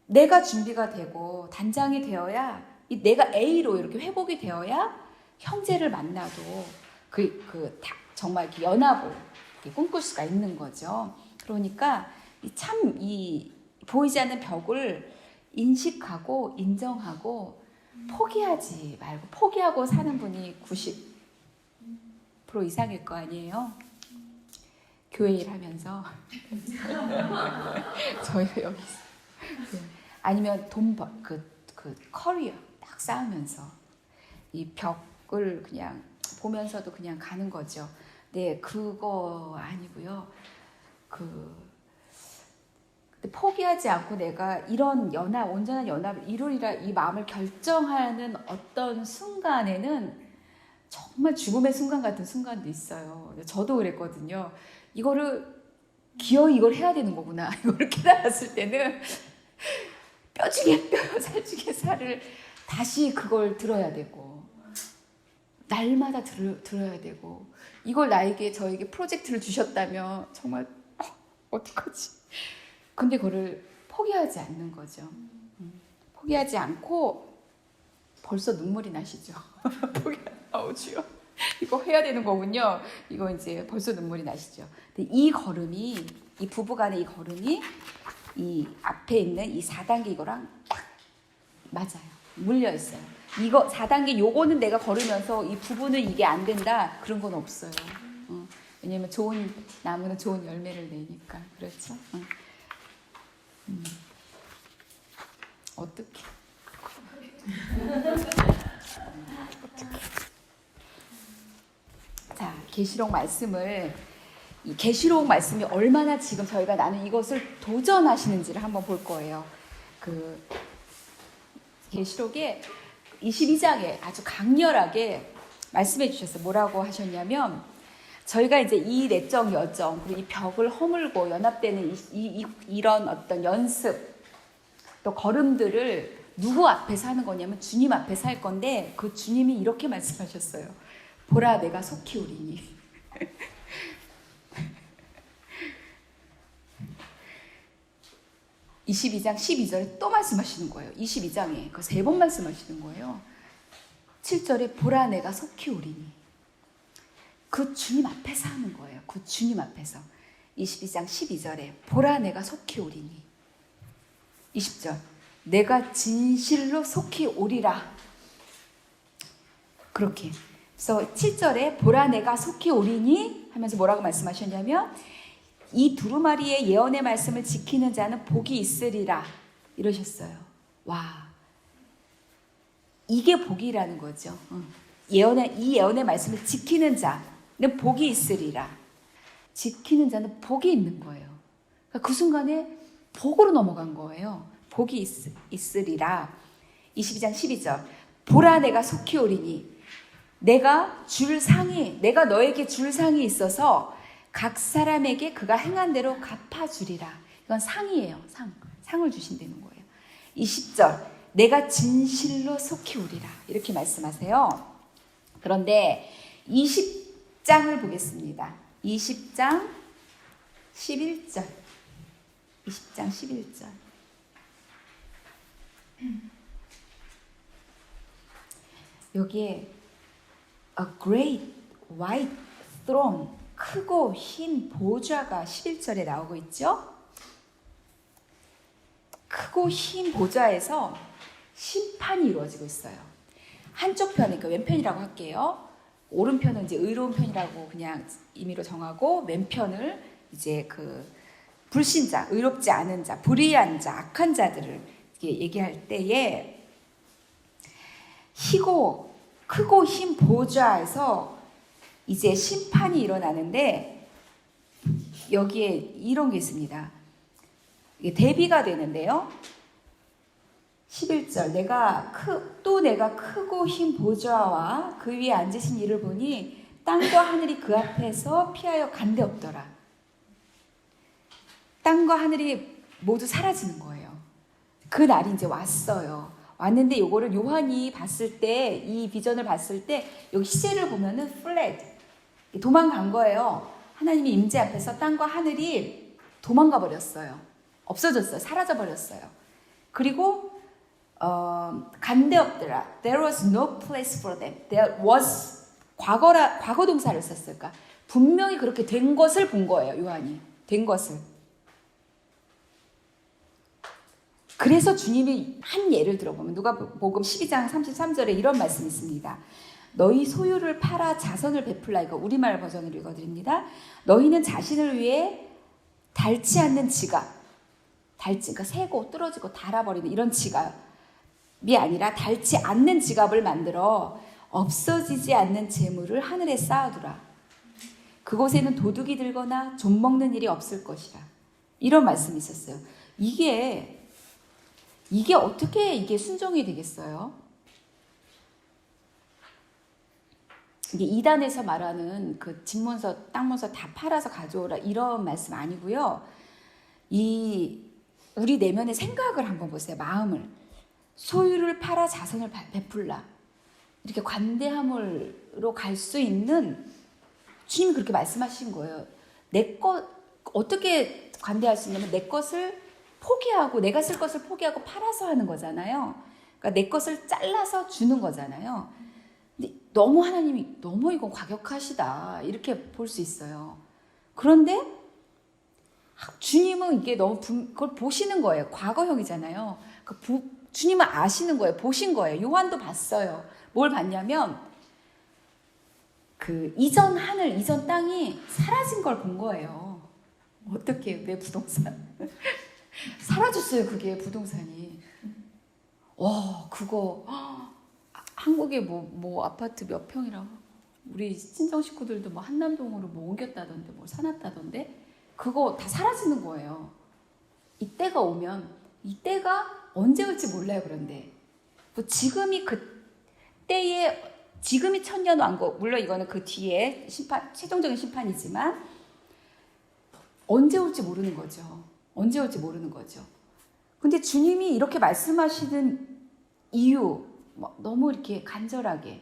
내가 준비가 되고 단장이 되어야 내가 A로 이렇게 회복이 되어야 형제를 만나도 정말 이렇게 연합을 이렇게 꿈꿀 수가 있는 거죠. 그러니까 이 보이지 않는 벽을 인식하고 인정하고 포기하지 말고 포기하고 사는 분이 90% 이상일 거 아니에요. 교회 일 하면서 저희가 여기서 아니면 커리어 딱 쌓으면서 이 벽을 그냥 보면서도 그냥 가는 거죠. 네, 그거 아니고요. 포기하지 않고 내가 이런 온전한 연합을 이루리라 이 마음을 결정하는 어떤 순간에는 정말 죽음의 순간 같은 순간도 있어요. 저도 그랬거든요. 기어이 이걸 해야 되는 거구나. 이걸 깨달았을 때는 뼈 중에 뼈, 살 중에 살을 다시 그걸 들어야 되고 날마다 들어야 되고 이걸 저에게 프로젝트를 주셨다면 정말 어떡하지? 근데 그거를 포기하지 않는 거죠. 포기하지 않고 벌써 눈물이 나시죠. 주여 이거 해야 되는 거군요. 이거 이제 벌써 눈물이 나시죠. 근데 이 부부간의 이 걸음이 이 앞에 있는 이 4단계 이거랑 딱 맞아요. 물려 있어요. 이거 4단계 요거는 내가 걸으면서 이 부부는 이게 안 된다 그런 건 없어요. 왜냐면 좋은 나무는 좋은 열매를 내니까 그렇죠. 어떻게? 자, 계시록 이 계시록 말씀이 얼마나 지금 저희가 나는 이것을 도전하시는지를 한번 볼 거예요. 계시록에 22장에 아주 강렬하게 말씀해 주셨어요. 뭐라고 하셨냐면 저희가 이제 이 내적 여정 그리고 이 벽을 허물고 연합되는 이런 어떤 연습 또 걸음들을 누구 앞에서 하는 거냐면 주님 앞에서 할 건데 그 주님이 이렇게 말씀하셨어요. 보라 내가 속히 오리니. 22장 12절에 또 말씀하시는 거예요. 22장에 그 3번 말씀하시는 거예요. 7절에 보라 내가 속히 오리니. 그 주님 앞에서 하는 거예요. 그 주님 앞에서. 22장 12절에 보라 내가 속히 오리니. 20절 내가 진실로 속히 오리라. 그렇게. 그래서 7절에 보라 내가 속히 오리니 하면서 뭐라고 말씀하셨냐면 이 두루마리의 예언의 말씀을 지키는 자는 복이 있으리라 이러셨어요. 와, 이게 복이라는 거죠. 이 예언의 말씀을 지키는 자는 복이 있으리라. 지키는 자는 복이 있는 거예요. 그러니까 그 순간에 복으로 넘어간 거예요. 복이 있으리라. 22장 12절 보라 내가 속히 오리니 내가 너에게 줄 상이 있어서 각 사람에게 그가 행한 대로 갚아주리라. 이건 상이에요. 상을 주신다는 거예요. 20절 내가 진실로 속히 오리라. 이렇게 말씀하세요. 그런데 20장을 보겠습니다. 20장 11절 20장 11절 여기에 A great white throne 크고 흰 보좌가 11절에 나오고 있죠. 크고 흰 보좌에서 심판이 이루어지고 있어요. 한쪽 편은 그 왼편이라고 할게요. 오른편은 이제 의로운 편이라고 그냥 임의로 정하고 왼편을 이제 그 불신자, 의롭지 않은 자, 불의한 자, 악한 자들을 얘기할 때에 크고 흰 보좌에서 이제 심판이 일어나는데 여기에 이런 게 있습니다. 이게 대비가 되는데요. 11절 내가 크고 흰 보좌와 그 위에 앉으신 이를 보니 땅과 하늘이 그 앞에서 피하여 간데 없더라. 땅과 하늘이 모두 사라지는 거예요. 그 날이 이제 왔어요. 왔는데 요거를 요한이 봤을 때, 이 비전을 봤을 때 여기 시제를 보면은 fled, 도망간 거예요. 하나님의 임재 앞에서 땅과 하늘이 도망가 버렸어요. 없어졌어요. 사라져 버렸어요. 그리고 간데 없더라. There was no place for them. There was 과거 동사를 썼을까? 분명히 그렇게 된 것을 본 거예요. 요한이. 된 것을. 그래서 주님이 한 예를 들어보면 누가복음 12장 33절에 이런 말씀이 있습니다. 너희 소유를 팔아 자선을 베풀라. 이거 우리말 버전으로 읽어드립니다. 너희는 자신을 위해 닳지 않는 지갑, 그러니까 새고 뚫어지고 닳아버리는 이런 지갑이 아니라 닳지 않는 지갑을 만들어 없어지지 않는 재물을 하늘에 쌓아두라. 그곳에는 도둑이 들거나 좀 먹는 일이 없을 것이라. 이런 말씀이 있었어요. 이게 어떻게 이게 순종이 되겠어요? 이게 이단에서 말하는 그 집문서, 땅문서 다 팔아서 가져오라 이런 말씀 아니고요. 우리 내면의 생각을 한번 보세요. 마음을. 소유를 팔아 자선을 베풀라. 이렇게 관대함으로 갈 수 있는 주님이 그렇게 말씀하신 거예요. 어떻게 관대할 수 있냐면 내 것을 포기하고 내가 쓸 것을 포기하고 팔아서 하는 거잖아요. 그러니까 내 것을 잘라서 주는 거잖아요. 근데 하나님이 너무 이건 과격하시다 이렇게 볼 수 있어요. 그런데 주님은 이게 너무 그걸 보시는 거예요. 과거형이잖아요. 주님은 아시는 거예요. 보신 거예요. 요한도 봤어요. 뭘 봤냐면 그 이전 하늘, 이전 땅이 사라진 걸 본 거예요. 어떻게 내 부동산 사라졌어요. 그게 부동산이. 그거 한국에 뭐 아파트 몇 평이라고 우리 친정 식구들도 뭐 한남동으로 뭐 옮겼다던데 뭐 사놨다던데 그거 다 사라지는 거예요. 이때가 오면 이때가 언제 올지 몰라요. 그런데 뭐 지금이 지금이 천년왕국, 물론 이거는 그 뒤에 최종적인 심판이지만 언제 올지 모르는 거죠. 언제 올지 모르는 거죠. 근데 주님이 이렇게 말씀하시는 이유 너무 이렇게 간절하게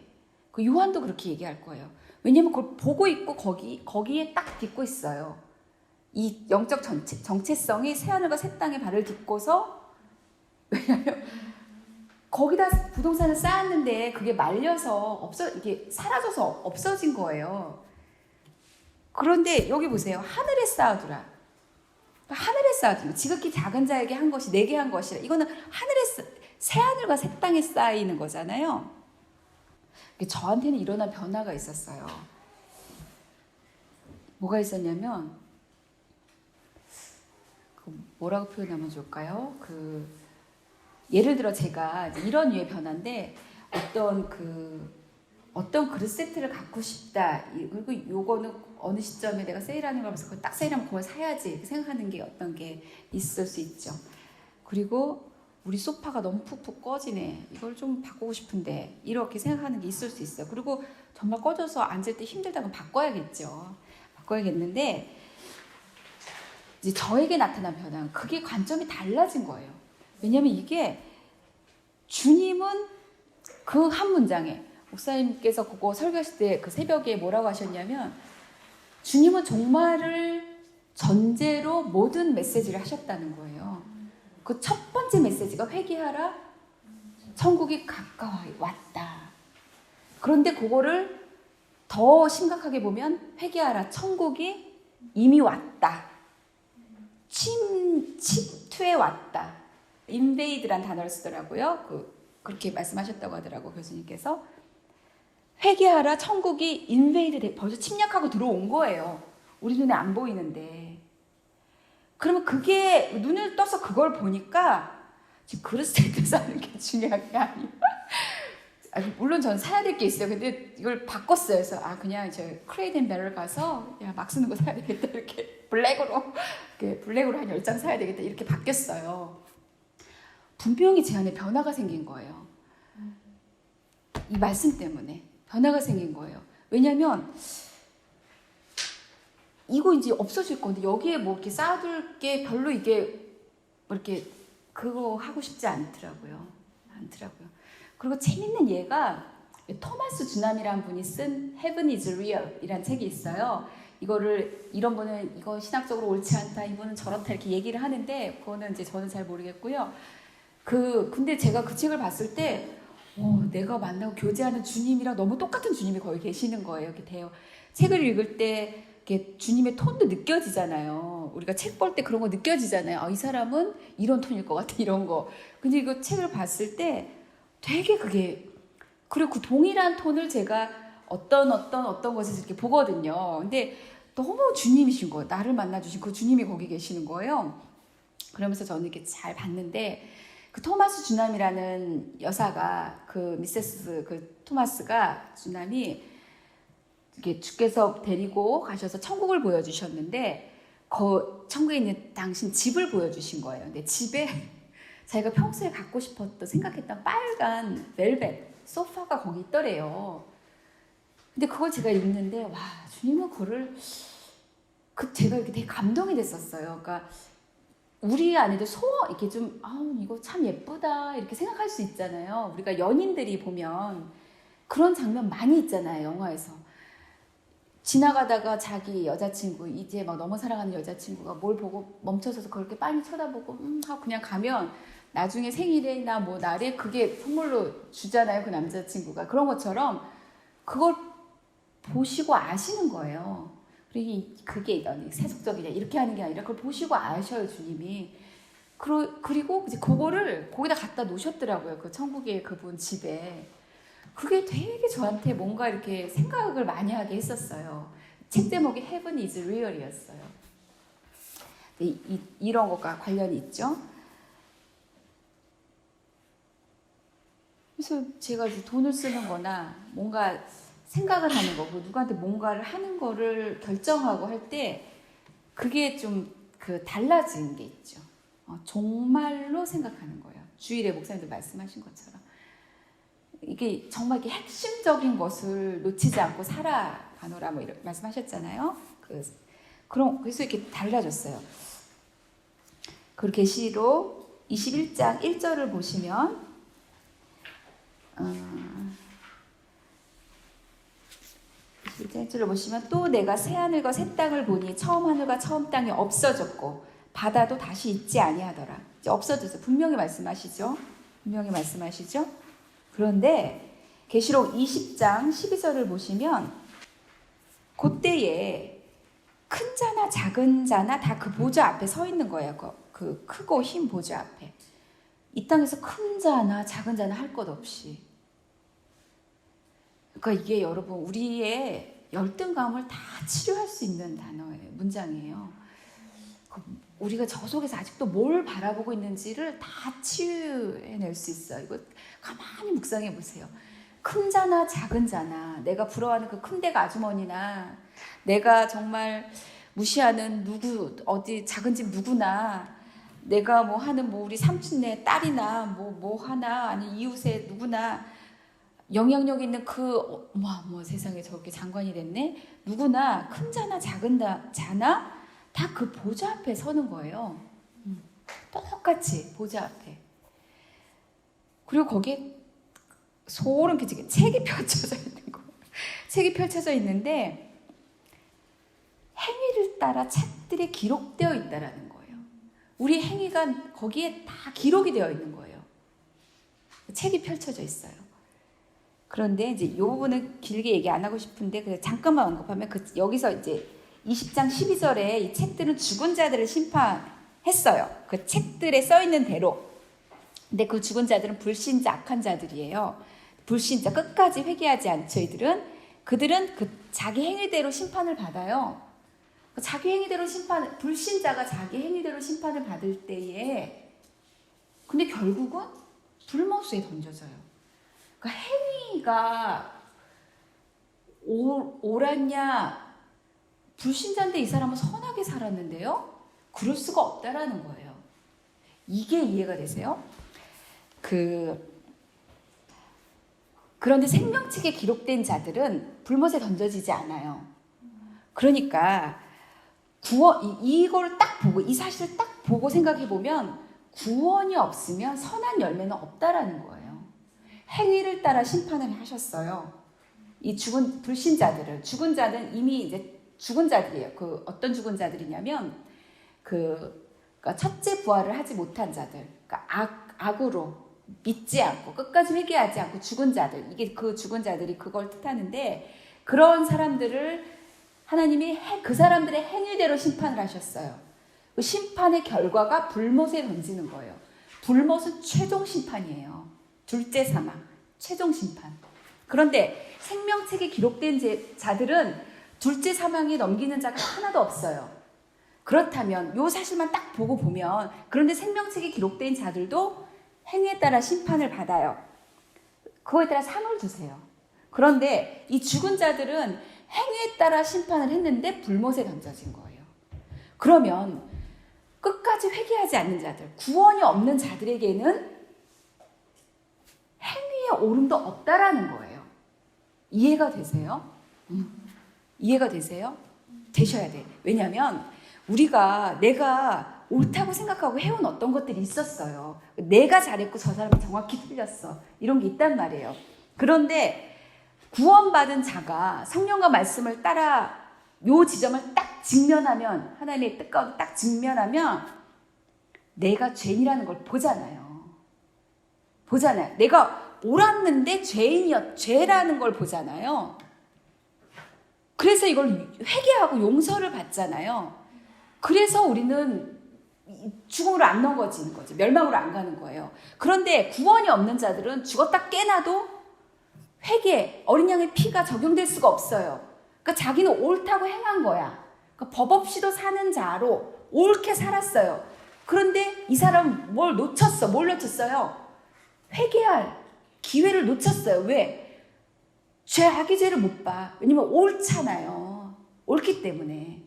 그 요한도 그렇게 얘기할 거예요. 왜냐면 그걸 보고 있고 거기에 딱 딛고 있어요. 이 영적 정체성이 새하늘과 새 땅에 발을 딛고서, 왜냐면 거기다 부동산을 쌓았는데 그게 말려서 이게 사라져서 없어진 거예요. 그런데 여기 보세요. 하늘에 쌓아두라. 하늘에 쌓아두라. 지극히 작은 자에게 한 것이 내게 한 것이라. 이거는 새하늘과 새 땅에 쌓이는 거잖아요. 저한테는 일어난 변화가 있었어요. 뭐가 있었냐면, 뭐라고 표현하면 좋을까요? 예를 들어 제가 이런 류의 변화인데, 어떤 그릇 세트를 갖고 싶다. 그리고 요거는 어느 시점에 내가 세일하는 걸 보면서 딱 세일하면 그걸 사야지 이렇게 생각하는 게 어떤 게 있을 수 있죠. 그리고 우리 소파가 너무 푹푹 꺼지네. 이걸 좀 바꾸고 싶은데 이렇게 생각하는 게 있을 수 있어요. 그리고 정말 꺼져서 앉을 때 힘들다면 바꿔야겠죠. 바꿔야겠는데 이제 저에게 나타난 변화는 그게 관점이 달라진 거예요. 왜냐하면 이게 주님은 그 한 문장에 목사님께서 그거 설교하실 때 그 새벽에 뭐라고 하셨냐면 주님은 종말을 전제로 모든 메시지를 하셨다는 거예요. 그 첫 번째 메시지가 회개하라. 천국이 가까이 왔다. 그런데 그거를 더 심각하게 보면 회개하라. 천국이 이미 왔다. 침투해 왔다. 인베이드란 단어를 쓰더라고요. 그렇게 말씀하셨다고 하더라고 교수님께서. 회개하라. 천국이 인베이드 벌써 침략하고 들어온 거예요. 우리 눈에 안 보이는데. 그러면 그게 눈을 떠서 그걸 보니까 지금 그릇 세트 사는 게 중요한 게 아니야. 물론 저는 사야 될 게 있어요. 근데 이걸 바꿨어요. 그래서 그냥 이제 크레이드 앤 배럴 가서 막 쓰는 거 사야 되겠다. 이렇게 블랙으로 한 10장 사야 되겠다. 이렇게 바뀌었어요. 분명히 제 안에 변화가 생긴 거예요. 이 말씀 때문에 변화가 생긴 거예요. 왜냐면 이거 이제 없어질 건데 여기에 뭐 이렇게 쌓아둘 게 별로 이게 뭐 이렇게 그거 하고 싶지 않더라고요. 그리고 재밌는 예가 토마스 주남이라는 분이 쓴 Heaven is Real 이란 책이 있어요. 이런 분은 이거 신학적으로 옳지 않다, 이분은 저렇다 이렇게 얘기를 하는데 그거는 이제 저는 잘 모르겠고요. 근데 제가 그 책을 봤을 때 내가 만나고 교제하는 주님이랑 너무 똑같은 주님이 거기 계시는 거예요. 이렇게 돼요. 책을 읽을 때 이렇게 주님의 톤도 느껴지잖아요. 우리가 책 볼 때 그런 거 느껴지잖아요. 이 사람은 이런 톤일 것 같아, 이런 거. 근데 이거 책을 봤을 때 되게 그리고 그 동일한 톤을 제가 어떤 것에서 이렇게 보거든요. 근데 너무 주님이신 거예요. 나를 만나주신 그 주님이 거기 계시는 거예요. 그러면서 저는 이렇게 잘 봤는데 그 토마스 주남이라는 여사가 미세스 토마스가 주남이 이렇게 주께서 데리고 가셔서 천국을 보여주셨는데 천국에 있는 당신 집을 보여주신 거예요. 근데 집에 자기가 평소에 갖고 싶었던 생각했던 빨간 벨벳 소파가 거기 있더래요. 근데 그걸 제가 읽는데 와, 주님은 그거를 제가 이렇게 되게 감동이 됐었어요. 그러니까 우리 안에도 이렇게 좀 이거 참 예쁘다 이렇게 생각할 수 있잖아요. 우리가 연인들이 보면 그런 장면 많이 있잖아요. 영화에서 지나가다가 자기 여자친구 이제 막 너무 사랑하는 여자친구가 뭘 보고 멈춰서서 그렇게 빤히 쳐다보고 하고 그냥 가면 나중에 생일이나 뭐 날에 그게 선물로 주잖아요. 그 남자친구가. 그런 것처럼 그걸 보시고 아시는 거예요. 그게 세속적이냐 이렇게 하는 게 아니라 그걸 보시고 아셔요, 주님이. 그리고 이제 그거를 거기다 갖다 놓으셨더라고요. 그 천국의 그분 집에. 그게 되게 저한테 뭔가 이렇게 생각을 많이 하게 했었어요. 책 제목이 Heaven is Real이었어요. 이런 것과 관련이 있죠. 그래서 제가 이제 돈을 쓰는 거나 뭔가 생각을 하는 거고 누구한테 뭔가를 하는 거를 결정하고 할 때 그게 좀 달라진 게 있죠. 정말로 생각하는 거예요. 주일에 목사님도 말씀하신 것처럼 이게 정말 이렇게 핵심적인 것을 놓치지 않고 살아가노라 뭐 이렇게 말씀하셨잖아요. 그래서 이렇게 달라졌어요. 그리고 계시록 21장 1절을 보시면 21장 세 줄을 보시면 또 내가 새 하늘과 새 땅을 보니 처음 하늘과 처음 땅이 없어졌고 바다도 다시 있지 아니하더라. 이제 없어졌어요. 분명히 말씀하시죠. 분명히 말씀하시죠. 그런데 계시록 20장 12절을 보시면 그때에 큰 자나 작은 자나 다 그 보좌 앞에 서 있는 거예요. 그 크고 흰 보좌 앞에. 이 땅에서 큰 자나 작은 자나 할 것 없이. 그러니까 이게 여러분 우리의 열등감을 다 치료할 수 있는 단어예요. 문장이에요. 우리가 저 속에서 아직도 뭘 바라보고 있는지를 다 치유해낼 수 있어요. 이거 가만히 묵상해 보세요. 큰 자나 작은 자나 내가 부러워하는 그 큰 댁 아주머니나 내가 정말 무시하는 누구 어디 작은 집 누구나 내가 뭐 하는 뭐 우리 삼촌네 딸이나 뭐 하나 아니 이웃의 누구나 영향력 있는 그 세상에 저렇게 장관이 됐네 누구나 큰 자나 작은 자나 다 그 보좌 앞에 서는 거예요. 똑같이 보좌 앞에. 그리고 거기에 소름 끼치게 책이 펼쳐져 있는 거예요. 책이 펼쳐져 있는데 행위를 따라 책들이 기록되어 있다라는 거예요. 우리 행위가 거기에 다 기록이 되어 있는 거예요. 책이 펼쳐져 있어요. 그런데 이제 이 부분은 길게 얘기 안 하고 싶은데 그냥 잠깐만 언급하면 여기서 이제 20장 12절에 이 책들은 죽은 자들을 심판했어요. 그 책들에 써 있는 대로. 근데 그 죽은 자들은 불신자, 악한 자들이에요. 불신자, 끝까지 회개하지 않죠. 그들은 그 자기 행위대로 심판을 받아요. 자기 행위대로 불신자가 자기 행위대로 심판을 받을 때에 근데 결국은 불못에 던져져요. 그러니까 행위가 옳았냐 불신자인데 이 사람은 선하게 살았는데요? 그럴 수가 없다라는 거예요. 이게 이해가 되세요? 그런데 생명책에 기록된 자들은 불못에 던져지지 않아요. 그러니까 이걸 딱 보고 이 사실을 딱 보고 생각해 보면 구원이 없으면 선한 열매는 없다라는 거예요. 행위를 따라 심판을 하셨어요. 이 죽은 불신자들을 죽은 자는 이미 이제 죽은 자들이에요. 어떤 죽은 자들이냐면 그러니까 첫째 부활을 하지 못한 자들, 그러니까 악으로 믿지 않고 끝까지 회개하지 않고 죽은 자들, 이게 그 죽은 자들이 그걸 뜻하는데 그런 사람들을 하나님이 그 사람들의 행위대로 심판을 하셨어요. 그 심판의 결과가 불못에 던지는 거예요. 불못은 최종 심판이에요. 둘째 사망, 최종 심판. 그런데 생명책에 기록된 자들은 둘째 사망에 넘기는 자가 하나도 없어요. 그렇다면 이 사실만 딱 보고 보면 그런데 생명책에 기록된 자들도 행위에 따라 심판을 받아요. 그거에 따라 상을 주세요. 그런데 이 죽은 자들은 행위에 따라 심판을 했는데 불못에 던져진 거예요. 그러면 끝까지 회개하지 않는 자들, 구원이 없는 자들에게는 행위의 옳음도 없다라는 거예요. 이해가 되세요? 이해가 되세요? 되셔야 돼. 왜냐하면 내가 옳다고 생각하고 해온 어떤 것들이 있었어요. 내가 잘했고 저 사람이 정확히 틀렸어. 이런 게 있단 말이에요. 그런데 구원받은 자가 성령과 말씀을 따라 요 지점을 딱 직면하면 하나님의 뜻 가운데 딱 직면하면 내가 죄인이라는 걸 보잖아요. 내가 옳았는데 죄라는 걸 보잖아요. 그래서 이걸 회개하고 용서를 받잖아요. 그래서 우리는 죽음으로 안 넘어지는 거죠. 멸망으로 안 가는 거예요. 그런데 구원이 없는 자들은 죽었다 깨나도 회개, 어린 양의 피가 적용될 수가 없어요. 그러니까 자기는 옳다고 행한 거야. 그러니까 법 없이도 사는 자로 옳게 살았어요. 그런데 이 사람은 뭘 놓쳤어요? 회개할 기회를 놓쳤어요. 왜? 자기 죄를 못 봐. 왜냐면 옳잖아요. 옳기 때문에.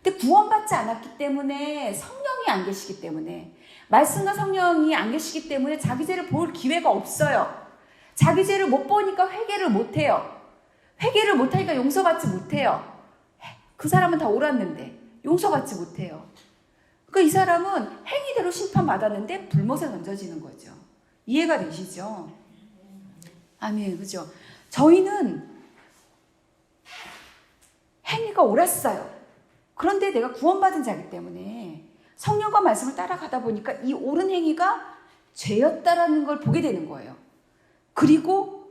근데 구원받지 않았기 때문에 성령이 안 계시기 때문에 말씀과 성령이 안 계시기 때문에 자기 죄를 볼 기회가 없어요. 자기 죄를 못 보니까 회개를 못 해요. 회개를 못 하니까 용서받지 못해요. 그 사람은 다 옳았는데 용서받지 못해요. 그러니까 이 사람은 행위대로 심판받았는데 불못에 던져지는 거죠. 이해가 되시죠? 아멘. 그죠? 저희는 행위가 옳았어요. 그런데 내가 구원받은 자이기 때문에 성령과 말씀을 따라가다 보니까 이 옳은 행위가 죄였다라는 걸 보게 되는 거예요. 그리고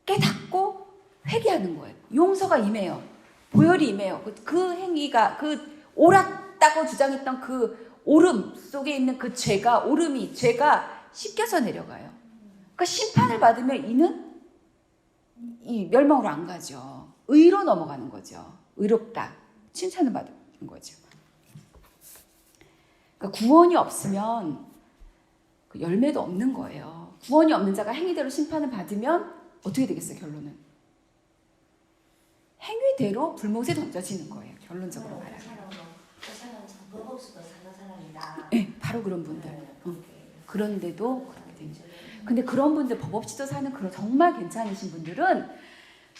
깨닫고 회개하는 거예요. 용서가 임해요. 보혈이 임해요. 그 행위가 그 옳았다고 주장했던 그 옳음 속에 있는 그 죄가 씻겨서 내려가요. 그러니까 심판을 받으면 이는 이 멸망으로 안 가죠. 의로 넘어가는 거죠. 의롭다. 칭찬을 받는 거죠. 그러니까 구원이 없으면 그 열매도 없는 거예요. 구원이 없는 자가 행위대로 심판을 받으면 어떻게 되겠어요, 결론은? 행위대로 불못에 던져지는 거예요, 결론적으로 말하면. 그 사람은 법 없이도 사는 사람이다. 네, 바로 그런 분들. 그런데도 그렇게 됩니다. 근데 그런 분들, 법 없이도 사는 그런 정말 괜찮으신 분들은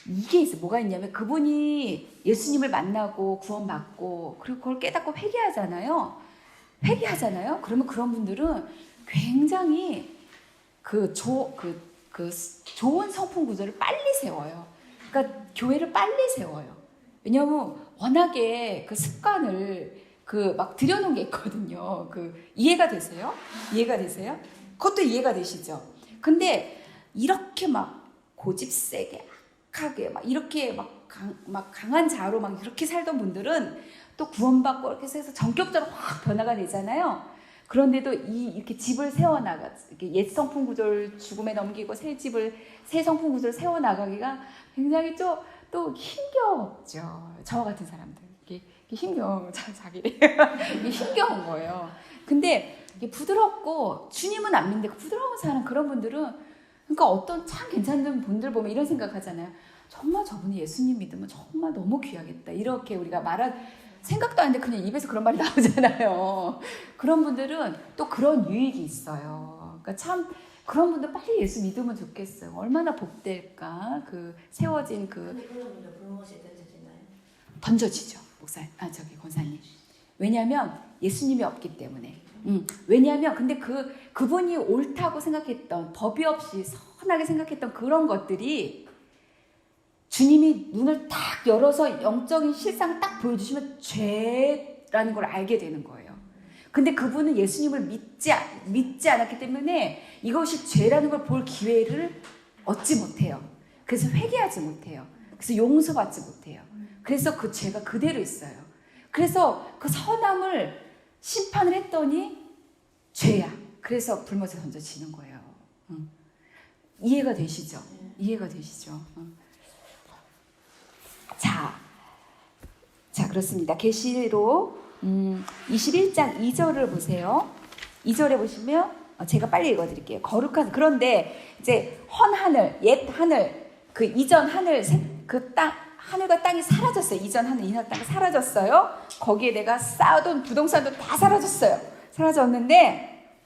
이게 있어요. 뭐가 있냐면 그분이 예수님을 만나고 구원받고 그리고 그걸 깨닫고 회개하잖아요. 그러면 그런 분들은 굉장히 좋은 성품 구조를 빨리 세워요. 그러니까 교회를 빨리 세워요. 왜냐하면 워낙에 그 습관을 막 들여놓은 게 있거든요. 이해가 되세요? 그것도 이해가 되시죠? 근데 이렇게 막 고집 세게 악하게 막 이렇게 막 강한 자로 막 이렇게 살던 분들은 또 구원받고 이렇게 해서 전격적으로 확 변화가 되잖아요. 그런데도 이렇게 집을 세워나가, 이렇게 옛 성품 구조를 죽음에 넘기고 새 성품 구조를 세워나가기가 굉장히 또 힘겹죠. 저와 같은 사람들. 이게 힘겨워, 자기를. 이게 힘겨운 거예요. 근데 이게 부드럽고, 주님은 안 믿는데 부드러운 사람, 그런 분들은, 그러니까 어떤 참 괜찮은 분들 보면 이런 생각 하잖아요. 정말 저분이 예수님 믿으면 정말 너무 귀하겠다. 이렇게 우리가 생각도 안 했는데 그냥 입에서 그런 말이 나오잖아요. 그런 분들은 또 그런 유익이 있어요. 그러니까 참 그런 분들 빨리 예수 믿으면 좋겠어요. 얼마나 복될까? 세워진 근데 그런 분들 불못에 던져지나요? 던져지죠, 목사님. 권사님. 왜냐하면 예수님이 없기 때문에. 왜냐하면 근데 그분이 옳다고 생각했던, 법이 없이 선하게 생각했던 그런 것들이 주님이 눈을 딱 열어서 영적인 실상을 딱 보여주시면 죄라는 걸 알게 되는 거예요. 근데 그분은 예수님을 믿지 않았기 때문에 이것이 죄라는 걸 볼 기회를 얻지 못해요. 그래서 회개하지 못해요. 그래서 용서받지 못해요. 그래서 그 죄가 그대로 있어요. 그래서 그 선함을 심판을 했더니 죄야. 그래서 불못에 던져지는 거예요. 이해가 되시죠? 자, 그렇습니다. 계시록 21장 2절을 보세요. 2절에 보시면 제가 빨리 읽어드릴게요. 거룩한, 그런데 이제 옛 하늘, 그 이전 하늘, 하늘과 땅이 사라졌어요. 이전 하늘, 이전 땅이 사라졌어요. 거기에 내가 쌓아둔 부동산도 다 사라졌는데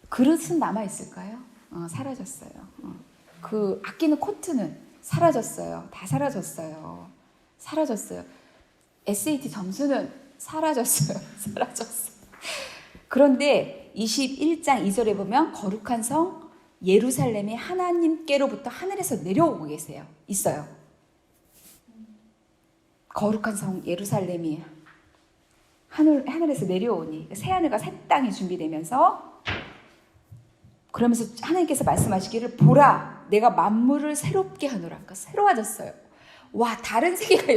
그릇은 남아있을까요? 사라졌어요. 그 아끼는 코트는 사라졌어요. 다 사라졌어요. SAT 점수는 사라졌어요. 그런데 21장 2절에 보면 거룩한 성 예루살렘이 하나님께로부터 하늘에서 내려오고 있어요. 거룩한 성 예루살렘이 하늘에서 내려오니 새하늘과 새 땅이 준비되면서, 그러면서 하나님께서 말씀하시기를 보라 내가 만물을 새롭게 하노라. 그러니까 새로워졌어요. 와, 다른 세계가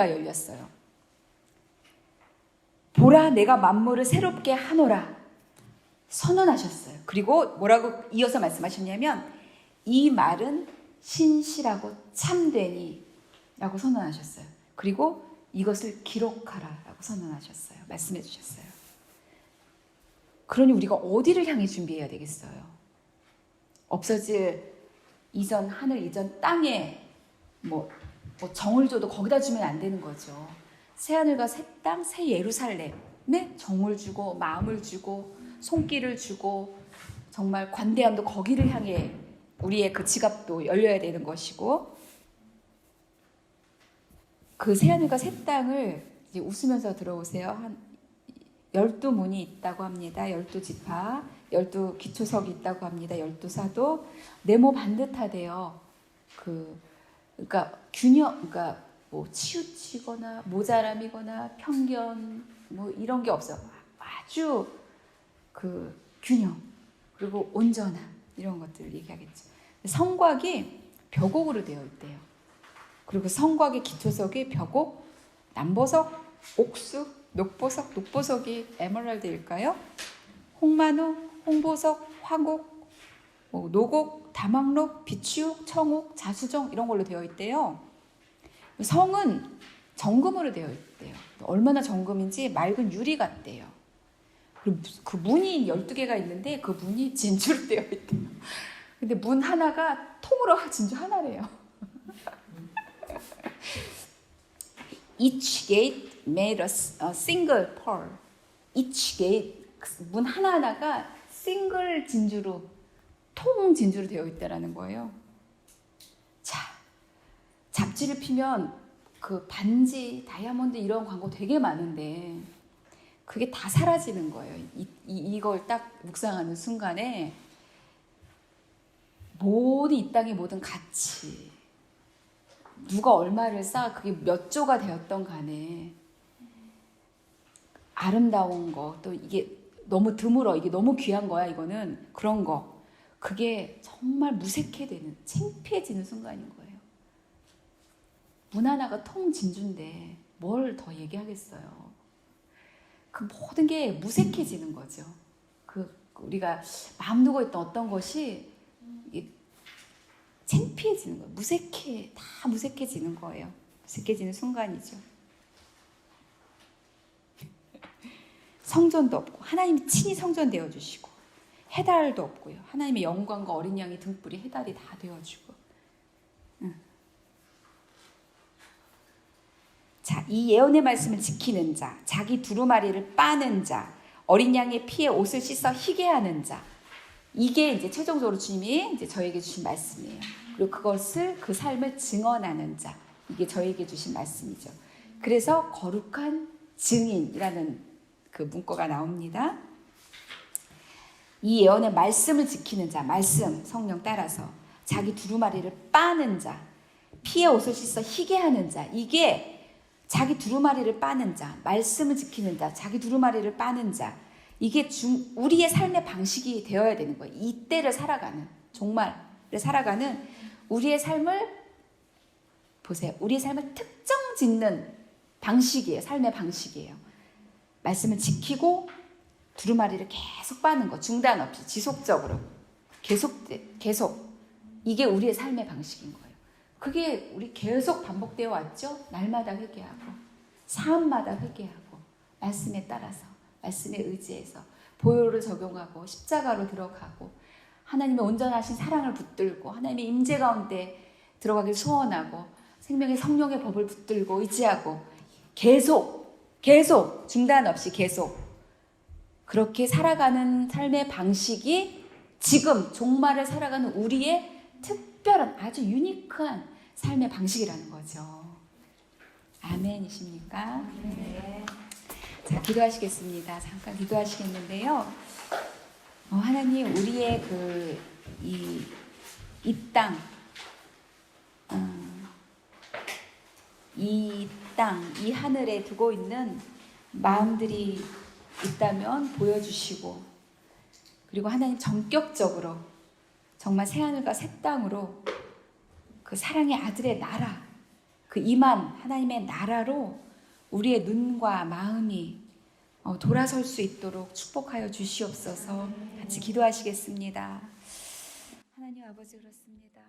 열렸어요. 보라 내가 만물을 새롭게 하노라 선언하셨어요. 그리고 뭐라고 이어서 말씀하셨냐면 이 말은 신실하고 참되니 라고 선언하셨어요. 그리고 이것을 기록하라 라고 선언하셨어요. 말씀해 주셨어요. 그러니 우리가 어디를 향해 준비해야 되겠어요? 없어질 이전 하늘 이전 땅에 뭐 정을 줘도 거기다 주면 안 되는 거죠. 새 하늘과 새 땅, 새 예루살렘에 정을 주고 마음을 주고 손길을 주고 정말 관대함도 거기를 향해 우리의 그 지갑도 열려야 되는 것이고, 그 새 하늘과 새 땅을 이제 웃으면서 들어오세요. 12문이 있다고 합니다. 12지파, 12기초석이 있다고 합니다. 12사도 네모 반듯하대요. 그러니까 균형, 그러니까 뭐 치우치거나 모자람이거나 편견 뭐 이런 게 없어. 아주 그 균형 그리고 온전함 이런 것들을 얘기하겠죠. 성곽이 벽옥으로 되어 있대요. 그리고 성곽의 기초석이 벽옥, 남보석, 옥수, 녹보석, 녹보석이 에메랄드일까요? 홍만호, 홍보석, 화곡, 뭐 노곡, 다망록, 비추옥, 청옥, 자수정 이런 걸로 되어 있대요. 성은 정금으로 되어 있대요. 얼마나 정금인지 맑은 유리 같대요. 그리고 그 문이 12개가 있는데 그 문이 진주로 되어 있대요. 근데 문 하나가 통으로 진주 하나래요. Each gate made a single pearl. Each gate, 문 하나하나가 싱글 진주로, 통 진주로 되어 있다라는 거예요. 자, 잡지를 피면 그 반지, 다이아몬드 이런 광고 되게 많은데 그게 다 사라지는 거예요. 이걸 딱 묵상하는 순간에 모든 이 땅의 모든 가치, 누가 얼마를 쌓아 그게 몇 조가 되었던 간에 아름다운 거, 또 이게 너무 드물어, 이게 너무 귀한 거야, 이거는 그런 거, 그게 정말 무색해되는, 창피해지는 순간인 거예요. 문 하나가 통 진주인데 뭘 더 얘기하겠어요. 그 모든 게 무색해지는 거죠. 그 우리가 마음 두고 있던 어떤 것이 창피해지는 거예요. 다 무색해지는 거예요. 무색해지는 순간이죠. 성전도 없고 하나님이 친히 성전 되어주시고 해달도 없고요. 하나님의 영광과 어린 양의 등불이 해달이 다 되어주고. 자, 이 예언의 말씀을 지키는 자, 자기 두루마리를 빠는 자, 어린 양의 피에 옷을 씻어 희게 하는 자. 이게 이제 최종적으로 주님이 이제 저에게 주신 말씀이에요. 그리고 그것을 그 삶을 증언하는 자. 이게 저에게 주신 말씀이죠. 그래서 거룩한 증인이라는 그 문구가 나옵니다. 이 예언의 말씀을 지키는 자, 말씀 성령 따라서 자기 두루마리를 빠는 자, 피에 옷을 씻어 희게 하는 자. 이게 자기 두루마리를 빠는 자, 말씀을 지키는 자, 자기 두루마리를 빠는 자. 이게 우리의 삶의 방식이 되어야 되는 거예요. 이때를 살아가는, 종말을 살아가는 우리의 삶을 보세요. 우리의 삶을 특정 짓는 방식이에요. 삶의 방식이에요. 말씀을 지키고 두루마리를 계속 빠는 거, 중단 없이 지속적으로 계속 이게 우리의 삶의 방식인 거예요. 그게 우리 계속 반복되어 왔죠. 날마다 회개하고 삶마다 회개하고 말씀에 따라서 말씀에 의지해서 보혈을 적용하고 십자가로 들어가고 하나님의 온전하신 사랑을 붙들고 하나님의 임재 가운데 들어가길 소원하고 생명의 성령의 법을 붙들고 의지하고 계속 중단 없이 계속 그렇게 살아가는 삶의 방식이 지금 종말을 살아가는 우리의 특별한 아주 유니크한 삶의 방식이라는 거죠. 아멘이십니까? 네. 자, 기도하시겠습니다. 잠깐 기도하시겠는데요. 하나님, 우리의 이 땅, 이 하늘에 두고 있는 마음들이 있다면 보여주시고, 그리고 하나님 전격적으로 정말 새하늘과 새 땅으로 그 사랑의 아들의 나라, 그 임한 하나님의 나라로 우리의 눈과 마음이 돌아설 수 있도록 축복하여 주시옵소서. 같이 기도하시겠습니다. 하나님 아버지, 그렇습니다.